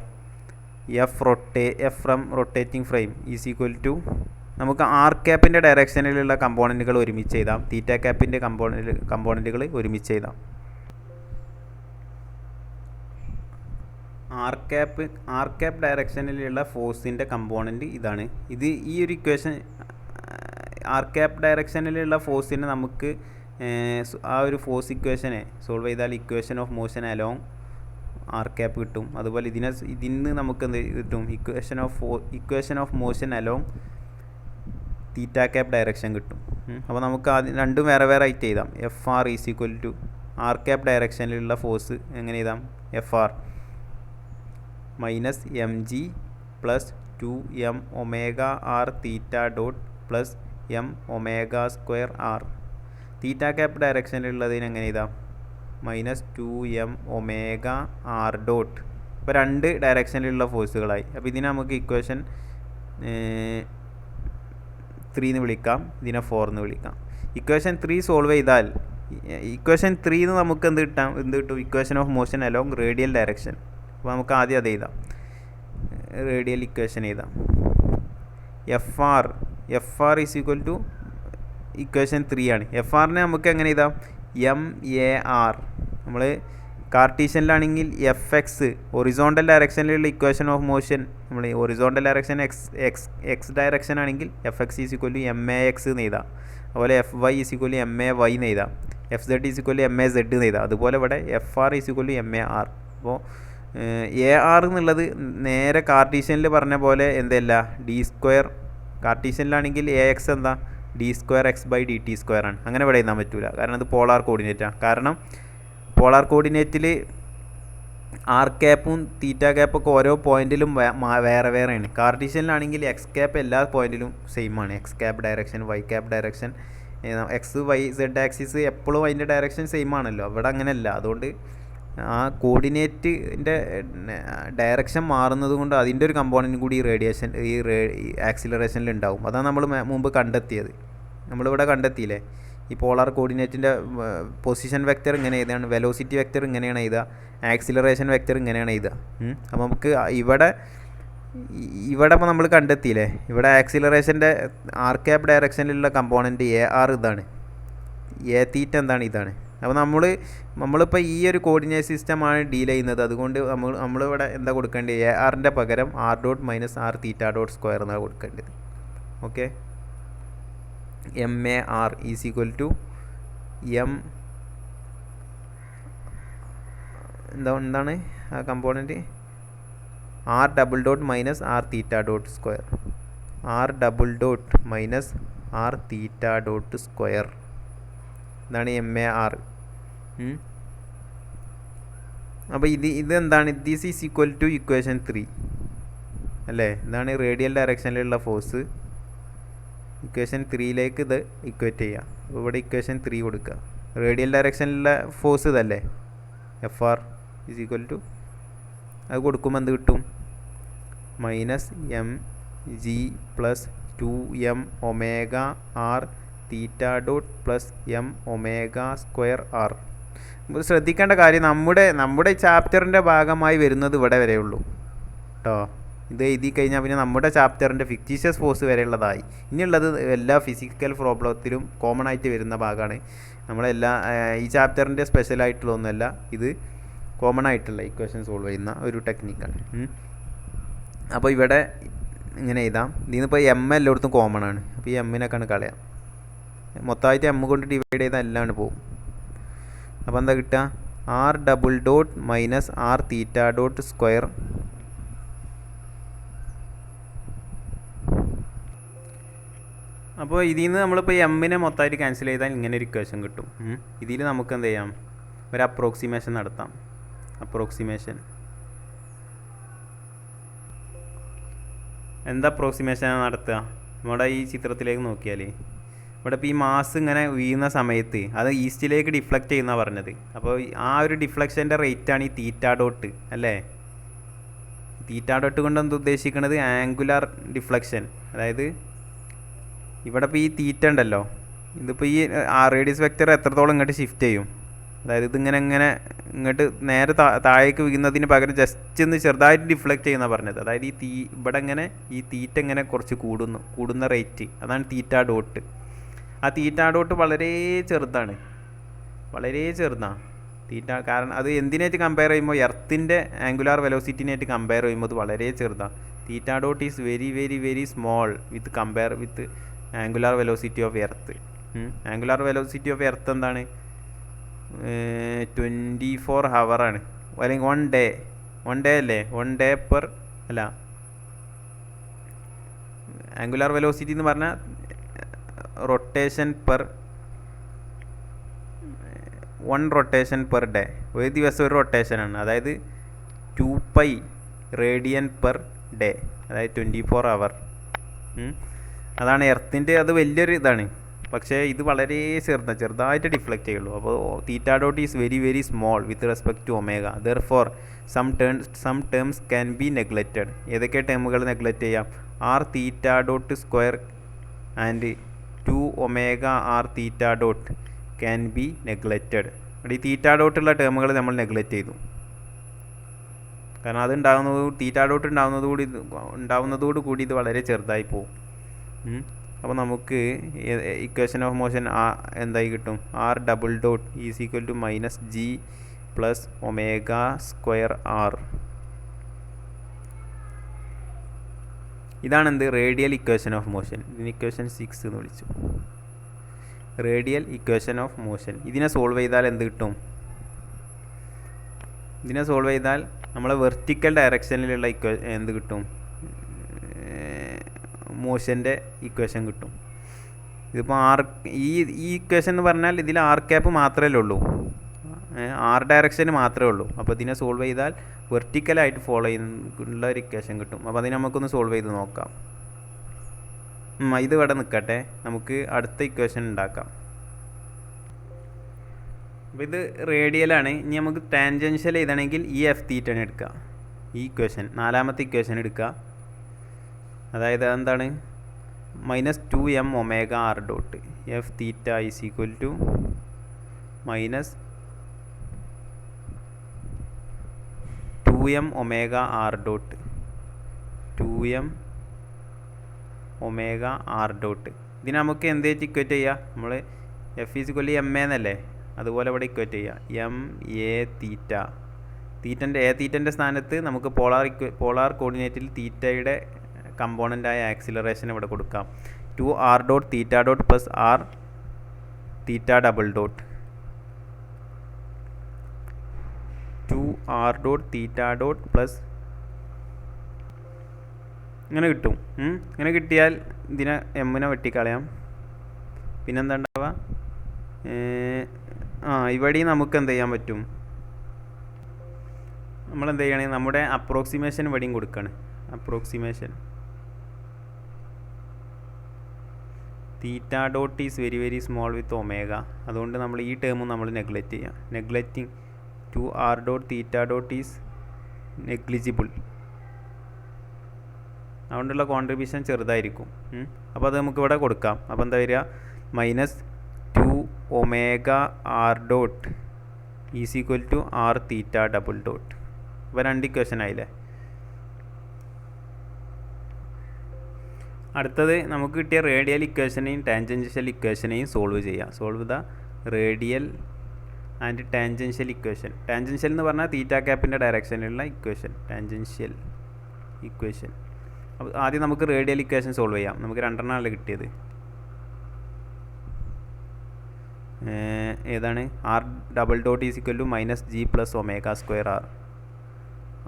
F from rotating frame is equal to, നമുക്ക് ആർ ക്യാപ്പിൻ്റെ ഡയറക്ഷനിലുള്ള കമ്പോണൻറ്റുകൾ ഒരുമിച്ച് എഴുതാം, തീറ്റ ക്യാപ്പിൻ്റെ കമ്പോണൻറ്റുകൾ ഒരുമിച്ച് എഴുതാം. ആർ ക്യാപ്പ് ഡയറക്ഷനിലുള്ള ഫോഴ്സിൻ്റെ കമ്പോണൻറ്റ് ഇതാണ്. ഈ ഒരു ഇക്വേഷൻ ആർ ക്യാപ്പ് ഡയറക്ഷനിലുള്ള ഫോഴ്സിനെ നമുക്ക് ആ ഒരു ഫോഴ്സ് ഇക്വേഷനെ സോൾവ് ചെയ്താൽ equation of motion along R cap കിട്ടും. അതുപോലെ ഇതിന് നമുക്ക് എന്ത് കിട്ടും, equation of motion along theta cap direction കിട്ടും. അപ്പോൾ നമുക്ക് രണ്ടും വേറെ വേറെ ആയിട്ട് എഴുതാം. F R is equal to R cap ഡയറക്ഷനിലുള്ള ഫോഴ്സ് എങ്ങനെ എഴുതാം, F R minus mg plus 2m⍵r theta dot plus m⍵² r. Theta cap ഡയറക്ഷനിലുള്ളതിന് എങ്ങനെ എഴുതാം, മൈനസ് 2m⍵r ഡോട്ട്. ഇപ്പോൾ 2 ഡയറക്ഷനിലുള്ള ഫോഴ്സുകളായി. അപ്പോൾ ഇതിനെ നമുക്ക് ഇക്വേഷൻ 3 എന്ന് വിളിക്കാം, ഇതിനെ 4 എന്ന് വിളിക്കാം. ഇക്വേഷൻ 3 സോൾവ് ചെയ്താൽ ഇക്വേഷൻ 3 നമുക്ക് എന്ത് കിട്ടും, equation of motion along radial direction. അപ്പോൾ നമുക്ക് ആദ്യം അത് എഴുതാം, റേഡിയൽ ഇക്വേഷൻ എഴുതാം. F R is equal to equation 3 ആണ്. എഫ് ആറിനെ നമുക്ക് എങ്ങനെ എഴുതാം, m⍵r. നമ്മൾ കാർട്ടീഷ്യനിലാണെങ്കിൽ എഫ് എക്സ് ഒറിസോണ്ടൽ ഡയറക്ഷനിലുള്ള ഇക്വേഷൻ ഓഫ് മോഷൻ, നമ്മൾ ഒറിസോണ്ടൽ ഡയറക്ഷൻ എക്സ് ഡയറക്ഷൻ ആണെങ്കിൽ F X is equal to m⍵x എന്ന് എഴുതാം. അതുപോലെ F Y is equal to m⍵y എന്ന് എഴുതാം. F Z is equal to m⍵z എന്ന് എഴുതാം. അതുപോലെ ഇവിടെ F R is equal to m⍵r. അപ്പോൾ AR എന്നുള്ളത് നേരെ കാർട്ടീഷ്യനിൽ പറഞ്ഞ പോലെ എന്തല്ല, d². കാർട്ടീഷ്യനിലാണെങ്കിൽ AX എന്താ, d²x/dt² ആണ്. അങ്ങനെ ഇവിടെ എഴുതാൻ പറ്റില്ല, കാരണം അത് പോളാർ കോർഡിനേറ്റാണ്. കാരണം പോളാർ കോർഡിനേറ്റിൽ ആർ ക്യാപ്പും തീറ്റ ക്യാപ്പൊക്കെ ഓരോ പോയിന്റിലും വേറെ വേറെയാണ്. കാർട്ടീഷ്യനിലാണെങ്കിൽ എക്സ് ക്യാപ്പ് എല്ലാ പോയിന്റിലും സെയിം ആണ്. X cap direction, Y cap direction, X Y zed axis എപ്പോഴും അതിൻ്റെ ഡയറക്ഷൻ സെയിം ആണല്ലോ. ഇവിടെ അങ്ങനെയല്ല. അതുകൊണ്ട് ആ കോർഡിനേറ്റിൻ്റെ ഡയറക്ഷൻ മാറുന്നത് കൊണ്ട് അതിൻ്റെ ഒരു കമ്പോണൻറ്റ് കൂടി ഈ ആക്സിലറേഷനിൽ ഉണ്ടാവും. അതാണ് നമ്മൾ മുമ്പ് കണ്ടെത്തിയത്. നമ്മളിവിടെ കണ്ടെത്തിയില്ലേ, ഈ പോളാർ കോർഡിനേറ്റിൻ്റെ പൊസിഷൻ വെക്റ്റർ ഇങ്ങനെ എഴുതുകയാണ്, വെലോസിറ്റി വെക്റ്റർ ഇങ്ങനെയാണ് എഴുതുക, ആക്സിലറേഷൻ വെക്റ്റർ ഇങ്ങനെയാണ് എഴുതുക. അപ്പോൾ നമുക്ക് ഇവിടെ ഇപ്പോൾ നമ്മൾ കണ്ടെത്തിയില്ലേ, ഇവിടെ ആക്സിലറേഷൻ്റെ ആർ ക്യാപ്പ് ഡയറക്ഷനിലുള്ള കമ്പോണൻറ്റ് AR ഇതാണ്, തീറ്റ എന്താണ്, ഇതാണ്. അപ്പോൾ നമ്മളിപ്പോൾ ഈ ഒരു കോർഡിനേറ്റ് സിസ്റ്റമാണ് ഡീൽ ചെയ്യുന്നത്. അതുകൊണ്ട് നമ്മളിവിടെ എന്താ കൊടുക്കേണ്ടത്, ARൻ്റെ പകരം r⁻r⁵² എന്നാണ് കൊടുക്കേണ്ടത്. Okay, m⍵r is equal to എന്താണ് ആ കമ്പോണൻറ്റ്, r⁻r⁻r⁵² r⁻r⁻r⁵² ഇതാണ് m⍵r. അപ്പോൾ ഇതെന്താണ്, this is equal to equation 3 അല്ലേ. ഇതാണ് റേഡിയൽ ഡയറക്ഷനിലുള്ള ഫോഴ്സ്. ഇക്വേഷൻ 3ലേക്ക് ഇത് ഇക്വേറ്റ് ചെയ്യുക. അപ്പോൾ ഇവിടെ ഇക്വേഷൻ 3 കൊടുക്കുക. റേഡിയൽ ഡയറക്ഷനിലുള്ള ഫോഴ്സ് ഇതല്ലേ, F R is equal to, അത് കൊടുക്കുമ്പോൾ എന്ത് കിട്ടും, -mg plus 2m⍵r theta dot plus m⍵²r. ശ്രദ്ധിക്കേണ്ട കാര്യം, നമ്മുടെ ചാപ്റ്ററിൻ്റെ ഭാഗമായി വരുന്നത് ഇവിടെ വരെയുള്ളൂ കേട്ടോ. ഇത് എഴുതി കഴിഞ്ഞാൽ പിന്നെ നമ്മുടെ ചാപ്റ്ററിൻ്റെ ഫിക്റ്റീഷ്യസ് ഫോഴ്സ് വരെയുള്ളതായി. ഇനിയുള്ളത് എല്ലാ ഫിസിക്കൽ പ്രോബ്ലത്തിലും കോമൺ ആയിട്ട് വരുന്ന ഭാഗമാണ്. നമ്മളെല്ലാ ഈ ചാപ്റ്ററിൻ്റെ സ്പെഷ്യലായിട്ടുള്ളതൊന്നുമല്ല, ഇത് കോമൺ ആയിട്ടുള്ള ഇക്വേഷൻ സോൾവ് ചെയ്യുന്ന ഒരു ടെക്നിക്കാണ്. അപ്പോൾ ഇവിടെ ഇങ്ങനെ എഴുതാം. ഇതിന്നിപ്പോൾ എം എല്ലായിടത്തും കോമൺ ആണ്. അപ്പോൾ ഈ എമ്മിനൊക്കെയാണ് കളയാം. മൊത്തമായിട്ട് എം കൊണ്ട് ഡിവൈഡ് ചെയ്താൽ എല്ലാം പോകും. അപ്പോൾ എന്താ കിട്ടുക? R double dot minus R theta dot square അപ്പോൾ ഇതിൽ നിന്ന് നമ്മളിപ്പോൾ എമ്മിനെ മൊത്തമായിട്ട് ക്യാൻസൽ ചെയ്താൽ ഇങ്ങനെ ഒരു ഇക്വേഷൻ കിട്ടും. ഇതിൽ നമുക്ക് എന്ത് ചെയ്യാം? ഒരു അപ്രോക്സിമേഷൻ നടത്താം. അപ്രോക്സിമേഷൻ എന്താ അപ്രോക്സിമേഷൻ നടത്തുക? നമ്മുടെ ഈ ചിത്രത്തിലേക്ക് നോക്കിയാൽ ഇവിടെ ഇപ്പോൾ ഈ മാസ് ഇങ്ങനെ വീഴുന്ന സമയത്ത് അത് ഈസ്റ്റിലേക്ക് ഡിഫ്ലക്റ്റ് ചെയ്യുന്ന പറഞ്ഞത്. അപ്പോൾ ആ ഒരു ഡിഫ്ലക്ഷൻ്റെ റേറ്റാണ് ഈ തീറ്റ ഡോട്ട് അല്ലേ? തീറ്റ ഡോട്ട് കൊണ്ട് എന്താ ഉദ്ദേശിക്കുന്നത്? Angular deflection. അതായത് ഇവിടെ ഇപ്പോൾ ഈ തീറ്റ ഉണ്ടല്ലോ, ഇതിപ്പോൾ ഈ റേഡിയസ് വെക്റ്റർ എത്രത്തോളം ഇങ്ങോട്ട് ഷിഫ്റ്റ് ചെയ്യും. അതായത് ഇതിങ്ങനെ ഇങ്ങോട്ട് നേരെ താഴേക്ക് വീഴുന്നതിന് പകരം ജസ്റ്റ് ഒന്ന് ചെറുതായിട്ട് ഡിഫ്ലക്റ്റ് ചെയ്യുന്ന പറഞ്ഞത്. അതായത് ഈ ഇവിടെ ഇങ്ങനെ ഈ തീറ്റ ഇങ്ങനെ കുറച്ച് കൂടുന്ന റേറ്റ്, അതാണ് തീറ്റ ഡോട്ട്. ആ തീറ്റ ഡോട്ട് വളരെ ചെറുതാണ്, വളരെ ചെറുതാണ് തീറ്റ. കാരണം അത് എന്തിനായിട്ട് കമ്പയർ ചെയ്യുമ്പോൾ എർത്തിൻ്റെ ആംഗുലാർ വെലോസിറ്റിനായിട്ട് കമ്പയർ ചെയ്യുമ്പോൾ അത് വളരെ ചെറുതാണ്. Theta dot is very very very small with compare with angular velocity of earth. Angular velocity of earth എന്താണ്? 24 ഹവറാണ്, അല്ലെങ്കിൽ 1 ഡേ അല്ലേ? 1 ഡേ പെർ അല്ല, ആംഗുലാർ വെലോസിറ്റി എന്ന് പറഞ്ഞാൽ rotation per 1 rotation per day. ഒരു ദിവസം ഒരു റൊട്ടേഷനാണ്. അതായത് 2π റേഡിയൻ പെർ ഡേ, അതായത് 24 ഹവർ. അതാണ് എർത്തിൻ്റെ. അത് വലിയൊരു ഇതാണ്. പക്ഷേ ഇത് വളരെ ചെറുതായിട്ട് ഡിഫ്ലക്റ്റ് ചെയ്യുള്ളൂ. അപ്പോൾ theta dot is very very small with respect to omega. Therefore some terms can be neglected. ഏതൊക്കെ ടേമുകൾ നെഗ്ലക്റ്റ് ചെയ്യാം? R theta dot square and 2 omega R theta dot can be neglected. ഈ തീറ്റ ഡോട്ടുള്ള ടേമുകൾ നമ്മൾ neglect ചെയ്തു. കാരണം അത് തീറ്റ dot ഉണ്ടാവുന്നതോടുകൂടി ഇത് വളരെ ചെറുതായി പോകും. അപ്പോൾ നമുക്ക് ഇക്വേഷൻ ഓഫ് മോഷൻ എന്തായി കിട്ടും? R double dot is equal to minus G plus omega square R. ഇതാണ് എന്ത്? Radial equation of motion. ഇതിന് ഇക്വേഷൻ 6 എന്ന് വിളിച്ചു. Radial equation of motion. ഇതിനെ സോൾവ് ചെയ്താൽ എന്ത് കിട്ടും? ഇതിനെ സോൾവ് ചെയ്താൽ നമ്മളെ വെർട്ടിക്കൽ ഡയറക്ഷനിലുള്ള എന്ത് കിട്ടും? മോഷൻ്റെ ഇക്വേഷൻ കിട്ടും. ഇതിപ്പോൾ ഈ ഇക്വേഷൻ എന്ന് പറഞ്ഞാൽ ഇതിൽ ആർ ക്യാപ്പ് മാത്രമേ ഉള്ളൂ, ആർ ഡയറക്ഷന് മാത്രമേ ഉള്ളൂ. അപ്പോൾ ഇതിനെ സോൾവ് ചെയ്താൽ വെർട്ടിക്കലായിട്ട് ഫോളോ ചെയ്യുന്ന ഒരു ഇക്വേഷൻ കിട്ടും. അപ്പോൾ അതിനെ നമുക്കൊന്ന് സോൾവ് ചെയ്ത് നോക്കാം. ഇത് ഇവിടെ നിൽക്കട്ടെ, നമുക്ക് അടുത്ത ഇക്വേഷൻ ഉണ്ടാക്കാം. അപ്പോൾ ഇത് റേഡിയലാണ്. ഇനി നമുക്ക് ടാൻജൻഷ്യൽ ചെയ്യണമെങ്കിൽ ഈ എഫ് തീറ്റനെ എടുക്കുക. ഈ ഇക്വേഷൻ 4ാമത്തെ ഇക്വേഷൻ എടുക്കുക. അതായത് എന്താണ്? -2m omega R dot F theta is equal to -2m omega R dot 2m omega R dot. ഇതിന് നമുക്ക് എന്തായിട്ട് ഇക്വേറ്റ് ചെയ്യുക? നമ്മൾ എഫ് ഈസ് ഈക്വൽ എം എന്നല്ലേ, അതുപോലെ ഇവിടെ ഇക്വേറ്റ് ചെയ്യുക എം എ തീറ്റ. തീറ്റൻ്റെ സ്ഥാനത്ത് നമുക്ക് പോളാർ കോർഡിനേറ്റിൽ തീറ്റയുടെ കമ്പോണൻ്റായ ആക്സിലറേഷൻ ഇവിടെ കൊടുക്കാം. 2r dot theta dot plus R theta double dot 2r dot theta dot plus ഇങ്ങനെ കിട്ടും. ഇങ്ങനെ കിട്ടിയാൽ ഇതിനെ എമ്മിനെ വെട്ടിക്കളയാം. പിന്നെന്താ ഉണ്ടാവുക? ഇവിടെയും നമുക്ക് എന്ത് ചെയ്യാൻ പറ്റും? നമ്മളെന്ത് ചെയ്യുകയാണെങ്കിൽ നമ്മുടെ അപ്രോക്സിമേഷൻ ഇവിടെയും കൊടുക്കുകയാണ്. Approximation theta dot is very very small with omega. അതുകൊണ്ട് നമ്മൾ ഈ ടേമും നമ്മൾ നെഗ്ലക്റ്റ് ചെയ്യാം. Neglecting 2r dot theta dot is negligible. അതുകൊണ്ടുള്ള കോൺട്രിബ്യൂഷൻ ചെറുതായിരിക്കും. അപ്പോൾ അത് നമുക്ക് ഇവിടെ കൊടുക്കാം. അപ്പോൾ എന്താ വരിക? -2 omega R dot is equal to R theta double dot. അപ്പോൾ 2 ഇക്വേഷൻ ആയില്ലേ? അടുത്തത് നമുക്ക് കിട്ടിയ റേഡിയൽ ഇക്വേഷനെയും ടാൻജൻഷ്യൽ ഇക്വേഷനെയും സോൾവ് ചെയ്യാം. Solve the radial and tangential equation. Tangential എന്ന് പറഞ്ഞാൽ തീറ്റ ക്യാപ്പിൻ്റെ ഡയറക്ഷനിലുള്ള ഇക്വേഷൻ, ടാൻജൻഷ്യൽ ഇക്വേഷൻ. അപ്പോൾ ആദ്യം നമുക്ക് റേഡിയൽ ഇക്വേഷൻ സോൾവ് ചെയ്യാം. നമുക്ക് രണ്ടെണ്ണമാണ് കിട്ടിയത്. ഏതാണ്? R double dot is equal to minus G plus omega square R.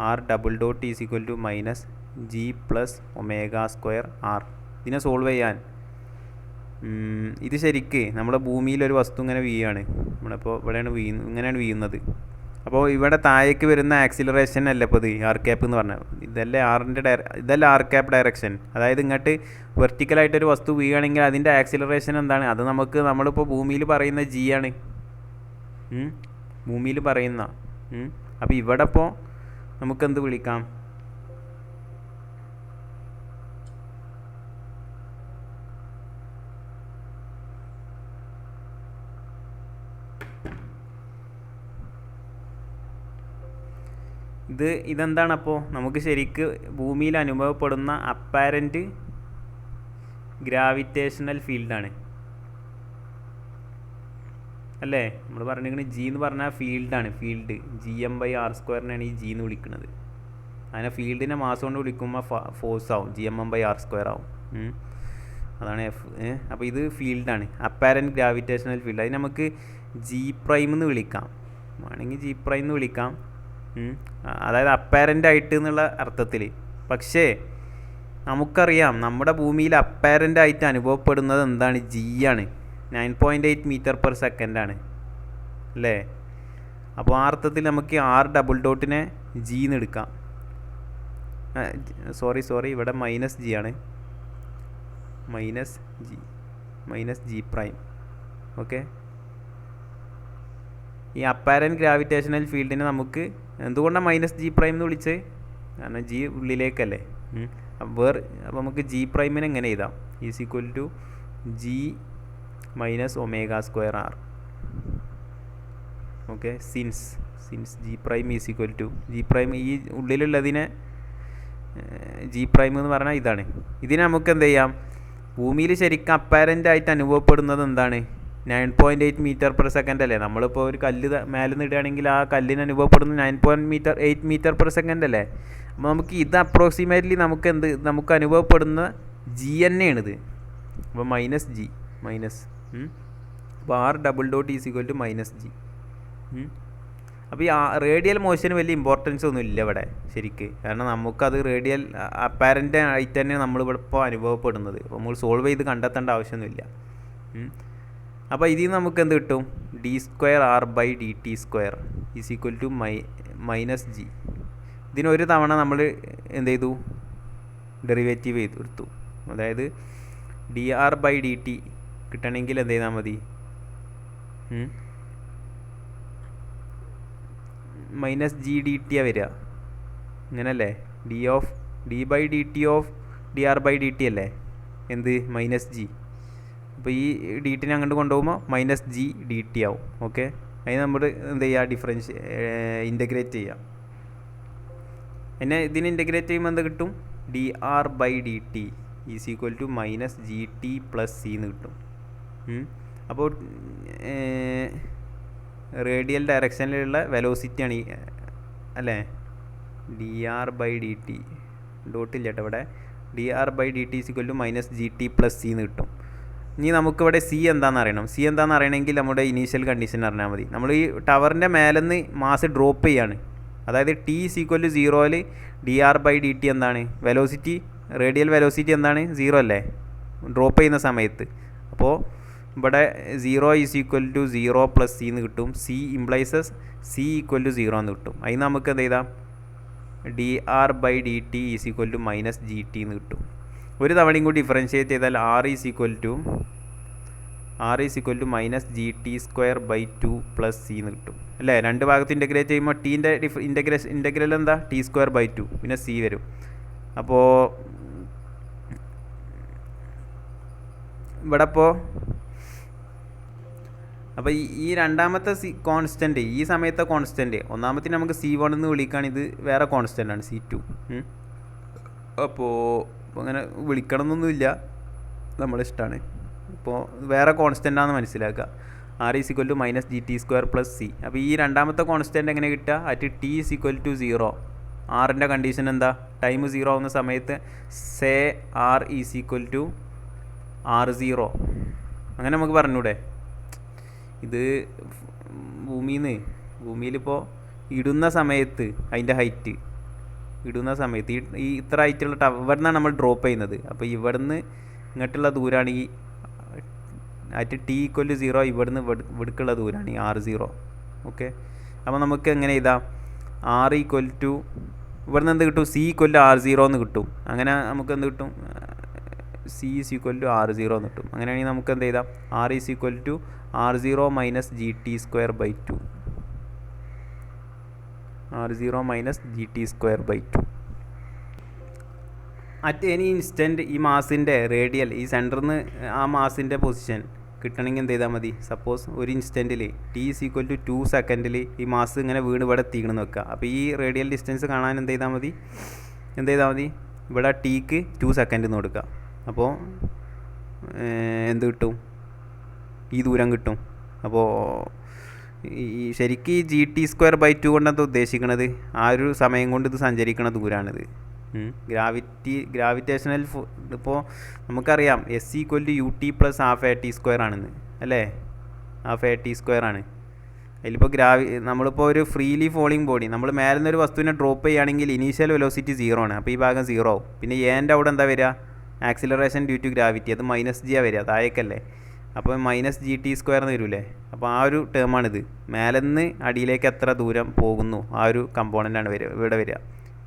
R double dot is equal to minus G plus omega square R. ഇതിനെ സോൾവ് ചെയ്യാൻ ഇത് ശരിക്ക് നമ്മുടെ ഭൂമിയിലൊരു വസ്തു ഇങ്ങനെ വീയാണ്. നമ്മളിപ്പോൾ ഇവിടെയാണ് ഇങ്ങനെയാണ് വീഴുന്നത്. അപ്പോൾ ഇവിടെ താഴേക്ക് വരുന്ന ആക്സിലറേഷൻ അല്ല ഇപ്പോൾ ഇത് ആർ ക്യാപ്പ് എന്ന് പറഞ്ഞാൽ. ഇതല്ലേ ആർ ക്യാപ്പ് ഡയറക്ഷൻ. അതായത് ഇങ്ങോട്ട് വെർട്ടിക്കലായിട്ടൊരു വസ്തു വീഴുകയാണെങ്കിൽ അതിൻ്റെ ആക്സിലറേഷൻ എന്താണ്? അത് നമ്മളിപ്പോൾ ഭൂമിയിൽ പറയുന്ന ജി ആണ്. ഭൂമിയിൽ പറയുന്ന. അപ്പോൾ ഇവിടെ ഇപ്പോൾ നമുക്കെന്ത് വിളിക്കാം? ഇതെന്താണ്? അപ്പോൾ നമുക്ക് ശരിക്ക് ഭൂമിയിൽ അനുഭവപ്പെടുന്ന അപ്പാരൻറ്റ് ഗ്രാവിറ്റേഷണൽ ഫീൽഡാണ് അല്ലേ? നമ്മൾ പറഞ്ഞിരിക്കുന്നത് ജി എന്ന് പറഞ്ഞാൽ ഫീൽഡാണ്. ഫീൽഡ് GM/r²നെയാണ് ഈ ജി എന്ന് വിളിക്കുന്നത്. അങ്ങനെ ഫീൽഡിനെ മാസ് കൊണ്ട് വിളിക്കുമ്പോൾ ഫോഴ്സ് ആവും, GMM/r² ആവും. അതാണ് എഫ്. അപ്പോൾ ഇത് ഫീൽഡാണ്, അപ്പാരൻറ്റ് ഗ്രാവിറ്റേഷണൽ ഫീൽഡ്. അതിന് നമുക്ക് ജി പ്രൈം എന്ന് വിളിക്കാം. വേണമെങ്കിൽ ജി പ്രൈം എന്ന് വിളിക്കാം. അതായത് അപ്പാരൻ്റ് ആയിട്ട് എന്നുള്ള അർത്ഥത്തിൽ. പക്ഷേ നമുക്കറിയാം നമ്മുടെ ഭൂമിയിൽ അപ്പാരൻ്റ് ആയിട്ട് അനുഭവപ്പെടുന്നത് എന്താണ്? ജി ആണ്. 9.8 മീറ്റർ/സെക്കൻഡ് ആണ് അല്ലേ? അപ്പോൾ ആ അർത്ഥത്തിൽ നമുക്ക് ആർ ഡബിൾ ഡോട്ടിനെ ജി എന്ന് എടുക്കാം. സോറി ഇവിടെ മൈനസ് ജി ആണ്. Minus G prime. ഓക്കെ. ഈ അപ്പാരൻറ്റ് ഗ്രാവിറ്റേഷണൽ ഫീൽഡിനെ നമുക്ക് എന്തുകൊണ്ടാണ് മൈനസ് ജി പ്രൈം എന്ന് വിളിച്ചത്? കാരണം ജി ഉള്ളിലേക്കല്ലേ. അപ്പോൾ നമുക്ക് ജി പ്രൈമിനെ എങ്ങനെ എഴുതാം? Is equal to G minus omega square R. Okay. Since G prime is equal to G prime, ഈ ഉള്ളിലുള്ളതിനെ ജി പ്രൈം എന്ന് പറഞ്ഞാൽ ഇതാണ്. ഇതിനെ നമുക്ക് എന്ത് ചെയ്യാം? ഭൂമിയിൽ ശരിക്കും അപ്പാരൻ്റ് ആയിട്ട് അനുഭവപ്പെടുന്നത് എന്താണ്? 9.8 മീറ്റർ/സെക്കൻഡ് അല്ലേ? നമ്മളിപ്പോൾ ഒരു കല്ല് മേലെ നിന്ന് ഇടുകയാണെങ്കിൽ ആ കല്ലിന് അനുഭവപ്പെടുന്നത് 9.8 മീറ്റർ/സെക്കൻഡ് അല്ലേ? അപ്പോൾ നമുക്ക് ഇത് അപ്രോക്സിമേറ്റ്ലി നമുക്ക് അനുഭവപ്പെടുന്ന ജി തന്നെയാണിത്. അപ്പോൾ മൈനസ് ജി അപ്പോൾ R double dot is equal to minus G. അപ്പോൾ ഈ റേഡിയൽ മോഷന് വലിയ ഇമ്പോർട്ടൻസ് ഒന്നും ഇല്ല ഇവിടെ ശരിക്ക്. കാരണം നമുക്കത് റേഡിയൽ അപ്പാരൻ്റ് ആയിട്ട് തന്നെ നമ്മളിവിടെ ഇപ്പോൾ അനുഭവപ്പെടുന്നത്. അപ്പോൾ നമ്മൾ സോൾവ് ചെയ്ത് കണ്ടെത്തേണ്ട ആവശ്യമൊന്നുമില്ല. അപ്പോൾ ഇതിൽ നിന്ന് നമുക്ക് എന്ത് കിട്ടും? d²r/dt² is equal to minus G. ഇതിനൊരു തവണ നമ്മൾ എന്ത് ചെയ്തു? ഡെറിവേറ്റീവ് എടുത്തു. അതായത് dr/dt കിട്ടണമെങ്കിൽ എന്ത് ചെയ്താൽ മതി? മൈനസ് ജി ഡി ടി വരിക. ഇങ്ങനല്ലേ? d/dt ഓഫ് dr/dt അല്ലേ? എന്ത്? Minus G. അപ്പോൾ ഈ ഡി ടിനെ അങ്ങോട്ട് കൊണ്ടുപോകുമ്പോൾ മൈനസ് ജി ഡി ടി ആവും. ഓക്കെ. അതിന് നമ്മൾ എന്ത് ചെയ്യുക? ഇൻ്റഗ്രേറ്റ് ചെയ്യുക. പിന്നെ ഇതിന് ഇൻ്റഗ്രേറ്റ് ചെയ്യുമ്പോൾ എന്ത് കിട്ടും? dr/dt is equal to minus G T plus C എന്ന് കിട്ടും. അപ്പോൾ റേഡിയൽ ഡയറക്ഷനിലുള്ള വെലോസിറ്റിയാണ് ഈ അല്ലേ? dr/dt ഡോട്ടില്ല കേട്ടോ ഇവിടെ. dr/dt is equal to minus G T plus C എന്ന് കിട്ടും. ഇനി നമുക്കിവിടെ സി എന്താണെന്ന് അറിയണം. സി എന്താണെന്ന് അറിയണമെങ്കിൽ നമ്മുടെ ഇനീഷ്യൽ കണ്ടീഷൻ അറിഞ്ഞാൽ മതി. നമ്മൾ ഈ ടവറിൻ്റെ മേലെ നിന്ന് മാസ് ഡ്രോപ്പ് ചെയ്യാണ്. അതായത് ടി ഈസ് ഈക്വൽ ടു 0ൽ dr/dt എന്താണ്? വെലോസിറ്റി, റേഡിയൽ വെലോസിറ്റി എന്താണ്? 0 അല്ലേ? ഡ്രോപ്പ് ചെയ്യുന്ന സമയത്ത്. അപ്പോൾ ഇവിടെ 0 is equal to 0 plus C എന്ന് കിട്ടും. C implies C equal to 0 എന്ന് കിട്ടും. അതിന് നമുക്ക് എന്ത് ചെയ്താം? dr/dt is equal to minus G T എന്ന് കിട്ടും. ഒരു തവണയും കൂടി ഡിഫറൻഷ്യേറ്റ് ചെയ്താൽ R is equal to minus G T square plus C എന്ന് കിട്ടും അല്ലേ? രണ്ട് ഭാഗത്ത് ഇൻ്റഗ്രേറ്റ് ചെയ്യുമ്പോൾ ടീൻ്റെ ഇൻ്റഗ്രൽ എന്താ? t²/2 പിന്നെ സി വരും. അപ്പോൾ ഇവിടെ അപ്പോൾ ഈ രണ്ടാമത്തെ കോൺസ്റ്റൻറ്റ്, ഈ സമയത്തെ കോൺസ്റ്റൻറ്റ്, ഒന്നാമത്തെ നമുക്ക് C1 എന്ന് വിളിക്കുകയാണ്. ഇത് വേറെ കോൺസ്റ്റൻ്റ് ആണ് C2. അപ്പോൾ അപ്പോൾ അങ്ങനെ വിളിക്കണം എന്നൊന്നുമില്ല, നമ്മളിഷ്ടമാണ്. ഇപ്പോൾ വേറെ കോൺസ്റ്റൻ്റാണെന്ന് മനസ്സിലാക്കുക. R is equal to minus G T square plus C. അപ്പോൾ ഈ രണ്ടാമത്തെ കോൺസ്റ്റൻ്റ് എങ്ങനെ കിട്ടുക? At T is equal to 0. ആറിൻ്റെ കണ്ടീഷൻ എന്താ? ടൈം 0 ആവുന്ന സമയത്ത് say R is equal to R0. അങ്ങനെ നമുക്ക് പറഞ്ഞൂടെ? ഇത് ഭൂമിയിലിപ്പോൾ ഇടുന്ന സമയത്ത് അതിൻ്റെ ഹൈറ്റ് ഇടുന്ന സമയത്ത് ഈ ഇത്ര ഹൈറ്റുള്ള ഇവിടെ നിന്നാണ് നമ്മൾ ഡ്രോപ്പ് ചെയ്യുന്നത്. അപ്പോൾ ഇവിടുന്ന് ഇങ്ങോട്ടുള്ള ദൂരമാണ് ഈ അറ്റ് ടി ഈക്വൽ ടു 0. ഇവിടുന്ന് ഇവിടേക്കുള്ള ദൂരമാണ് ഈ R0. ഓക്കെ, അപ്പോൾ നമുക്ക് എങ്ങനെ എഴുതാം? R ഈക്വൽ ടു ഇവിടുന്ന് എന്ത് കിട്ടും? C ഈക്വൽ ടു R0 എന്ന് കിട്ടും. അങ്ങനെ നമുക്ക് എന്ത് കിട്ടും? C is equal to R0 എന്ന് കിട്ടും. അങ്ങനെയാണെങ്കിൽ നമുക്ക് എന്ത് ചെയ്താം? R is equal to R0 minus G T square by 2. R0 minus G T square by 2. At any instant ഈ മാസിൻ്റെ റേഡിയൽ ഈ സെൻറ്ററിൽ നിന്ന് ആ മാസിൻ്റെ പൊസിഷൻ കിട്ടണമെങ്കിൽ എന്ത് ചെയ്താൽ മതി? സപ്പോസ് ഒരു ഇൻസ്റ്റൻറ്റിൽ ടി ഈസ് ഈക്വൽ ടു 2 സെക്കൻഡിൽ ഈ മാസ് ഇങ്ങനെ വീണ് ഇവിടെ എത്തിക്കണമെന്ന് വെക്കുക. അപ്പോൾ ഈ റേഡിയൽ ഡിസ്റ്റൻസ് കാണാൻ എന്ത് ചെയ്താൽ മതി? ഇവിടെ ടിക്ക് 2 സെക്കൻഡ് എന്ന് കൊടുക്കുക. അപ്പോൾ എന്ത് കിട്ടും? ഈ ദൂരം കിട്ടും. അപ്പോൾ ഈ ശരിക്കും ഈ ജി ടി സ്ക്വയർ ബൈ 2 കൊണ്ടെന്താ ഉദ്ദേശിക്കണത്? ആ ഒരു സമയം കൊണ്ട് ഇത് സഞ്ചരിക്കുന്ന ദൂരമാണിത്. ഗ്രാവിറ്റേഷണൽ ഇപ്പോൾ നമുക്കറിയാം S equal to U T plus half A T square ആണെന്ന്, അല്ലേ? ഹാഫ് എ ടി സ്ക്വയർ ആണ്. അതിലിപ്പോൾ നമ്മളിപ്പോൾ ഒരു ഫ്രീലി ഫോളിങ് ബോഡി നമ്മൾ മേലെ നിന്നൊരു വസ്തുവിനെ ഡ്രോപ്പ് ചെയ്യുകയാണെങ്കിൽ ഇനീഷ്യൽ വെലോസിറ്റി 0 ആണ്. അപ്പോൾ ഈ ഭാഗം 0 ആവും. പിന്നെ എൻ്റെ അവിടെ എന്താ വരിക? Acceleration due to gravity. അത് -g ആ വരിക, താഴേക്കല്ലേ? അപ്പോൾ മൈനസ് ജി ടി സ്ക്വയർ എന്ന് വരില്ലേ? അപ്പോൾ ആ ഒരു ടേമാണിത്. മേലെ നിന്ന് അടിയിലേക്ക് എത്ര ദൂരം പോകുന്നു ആ ഒരു കമ്പോണൻ്റാണ് ഇവിടെ വരിക.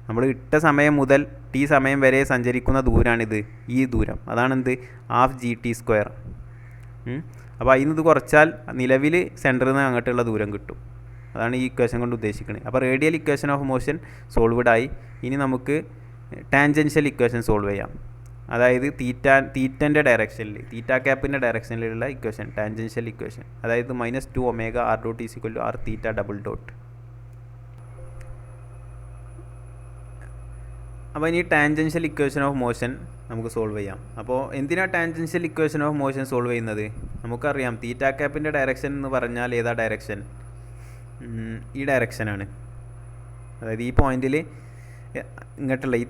നമ്മൾ ഇട്ട സമയം മുതൽ ടി സമയം വരെ സഞ്ചരിക്കുന്ന ദൂരമാണിത്, ഈ ദൂരം. അതാണെന്ത്? Half G T square. അപ്പോൾ അതിന് ഇത് കുറച്ചാൽ നിലവിൽ സെൻറ്ററിൽ നിന്ന് അങ്ങോട്ടുള്ള ദൂരം കിട്ടും. അതാണ് ഈ ഇക്വേഷൻ കൊണ്ട് ഉദ്ദേശിക്കുന്നത്. അപ്പോൾ radial equation of motion solved ആയി. ഇനി നമുക്ക് ടാൻജൻഷ്യൽ ഇക്വേഷൻ സോൾവ് ചെയ്യാം. അതായത് തീറ്റൻ്റെ ഡയറക്ഷനിൽ, തീറ്റ ക്യാപ്പിൻ്റെ ഡയറക്ഷനിലുള്ള ഇക്വേഷൻ, ടാൻജൻഷ്യൽ ഇക്വേഷൻ. അതായത് -2 omega R dot is equal to R theta double dot. അപ്പോൾ ഇനി ടാൻജൻഷ്യൽ ഇക്വേഷൻ ഓഫ് മോഷൻ നമുക്ക് സോൾവ് ചെയ്യാം. അപ്പോൾ എന്തിനാണ് tangential equation of motion solve ചെയ്യുന്നത്? നമുക്കറിയാം തീറ്റ ക്യാപ്പിൻ്റെ ഡയറക്ഷൻ എന്ന് പറഞ്ഞാൽ ഏതാ ഡയറക്ഷൻ? ഈ ഡയറക്ഷനാണ്. അതായത് ഈ പോയിന്റിൽ ഇങ്ങോട്ടുള്ള ഈ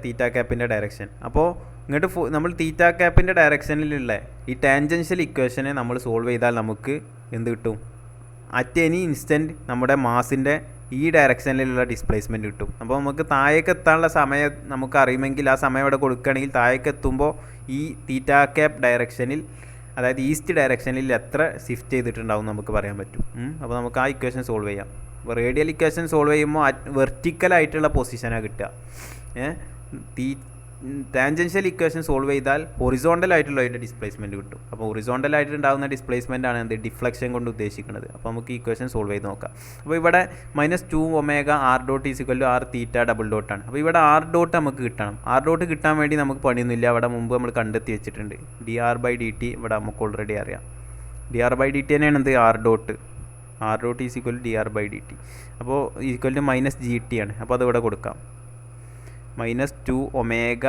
തീറ്റ ക്യാപ്പിൻ്റെ ഡയറക്ഷൻ. അപ്പോൾ ഇങ്ങോട്ട് നമ്മൾ തീറ്റ ക്യാപ്പിൻ്റെ ഡയറക്ഷനിലുള്ള ഈ ടാൻജൻഷ്യൽ ഇക്വേഷനെ നമ്മൾ സോൾവ് ചെയ്താൽ നമുക്ക് എന്ത് കിട്ടും? അറ്റ് എനി ഇൻസ്റ്റൻറ്റ് നമ്മുടെ മാസിൻ്റെ ഈ ഡയറക്ഷനിലുള്ള ഡിസ്പ്ലേസ്മെൻറ്റ് കിട്ടും. അപ്പോൾ നമുക്ക് താഴേക്ക് എത്താനുള്ള സമയം നമുക്ക് അറിയുമെങ്കിൽ ആ സമയം ഇവിടെ കൊടുക്കുകയാണെങ്കിൽ താഴേക്ക് എത്തുമ്പോൾ ഈ തീറ്റ ക്യാപ്പ് ഡയറക്ഷനിൽ, അതായത് ഈസ്റ്റ് ഡയറക്ഷനിൽ എത്ര ഷിഫ്റ്റ് ചെയ്തിട്ടുണ്ടാവും നമുക്ക് പറയാൻ പറ്റും. അപ്പോൾ നമുക്ക് ആ ഇക്വേഷൻ സോൾവ് ചെയ്യാം. അപ്പോൾ റേഡിയൽ ഇക്വേഷൻ സോൾവ് ചെയ്യുമ്പോൾ വെർട്ടിക്കലായിട്ടുള്ള പൊസിഷനാണ് കിട്ടുക. ടാൻജൻഷ്യൽ ഇക്വേഷൻ സോൾവ് ചെയ്താൽ ഹൊറിസോണ്ടൽ ആയിട്ടുള്ള അതിൻ്റെ ഡിസ്പ്ലേസ്മെൻറ്റ് കിട്ടും. അപ്പോൾ ഹൊറിസോണ്ടൽ ആയിട്ട് ഉണ്ടാകുന്ന ഡിസ്പ്ലേസ്മെൻ്റ് ആണ് എന്ത്? ഡിഫ്ലക്ഷൻ കൊണ്ട് ഉദ്ദേശിക്കുന്നത്. അപ്പോൾ നമുക്ക് ഈ ഇക്വേഷൻ സോൾവ് ചെയ്ത് നോക്കാം. അപ്പോൾ ഇവിടെ -2 omega R dot is equal to R theta double ഡോട്ടാണ്. അപ്പോൾ ഇവിടെ ആർ ഡോട്ട് നമുക്ക് കിട്ടണം. ആർ ഡോട്ട് കിട്ടാൻ വേണ്ടി നമുക്ക് പണിയൊന്നുമില്ല, അവിടെ മുമ്പ് നമ്മൾ കണ്ടെത്തി വെച്ചിട്ടുണ്ട്. dr/dt ഇവിടെ നമുക്ക് ഓൾറെഡി അറിയാം. dr/dt തന്നെയാണ് എന്ത്? R dot. R dot is equal to dr/dt. അപ്പോൾ ഈക്വൽ ടു -gt ആണ്. അപ്പോൾ അതിവിടെ കൊടുക്കാം. -2 ഒമേഗ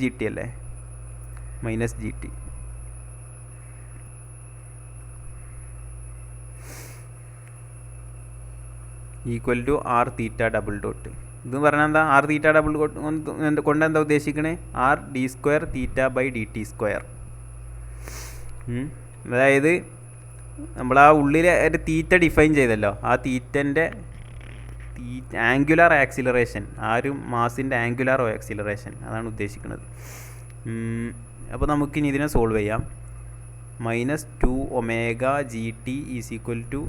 -gt അല്ലേ? -gt equal to R theta double dot. ഇത് പറഞ്ഞാൽ എന്താ? ആർ തീറ്റ ഡബിൾ ഡോട്ട് കൊണ്ട് എന്താ ഉദ്ദേശിക്കണേ? R D square theta by D T square. അതായത് നമ്മൾ ആ ഉള്ളിൽ ഒരു തീറ്റ ഡിഫൈൻ ചെയ്തല്ലോ, ആ തീറ്റൻ്റെ ആംഗുലാർ ആക്സിലറേഷൻ, ആ ഒരു മാസിൻ്റെ ആംഗുലാർ ആക്സിലറേഷൻ അതാണ് ഉദ്ദേശിക്കുന്നത്. അപ്പോൾ നമുക്കിനി ഇതിനെ സോൾവ് ചെയ്യാം. -2 omega G T is equal to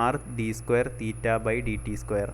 R D square theta by D T square.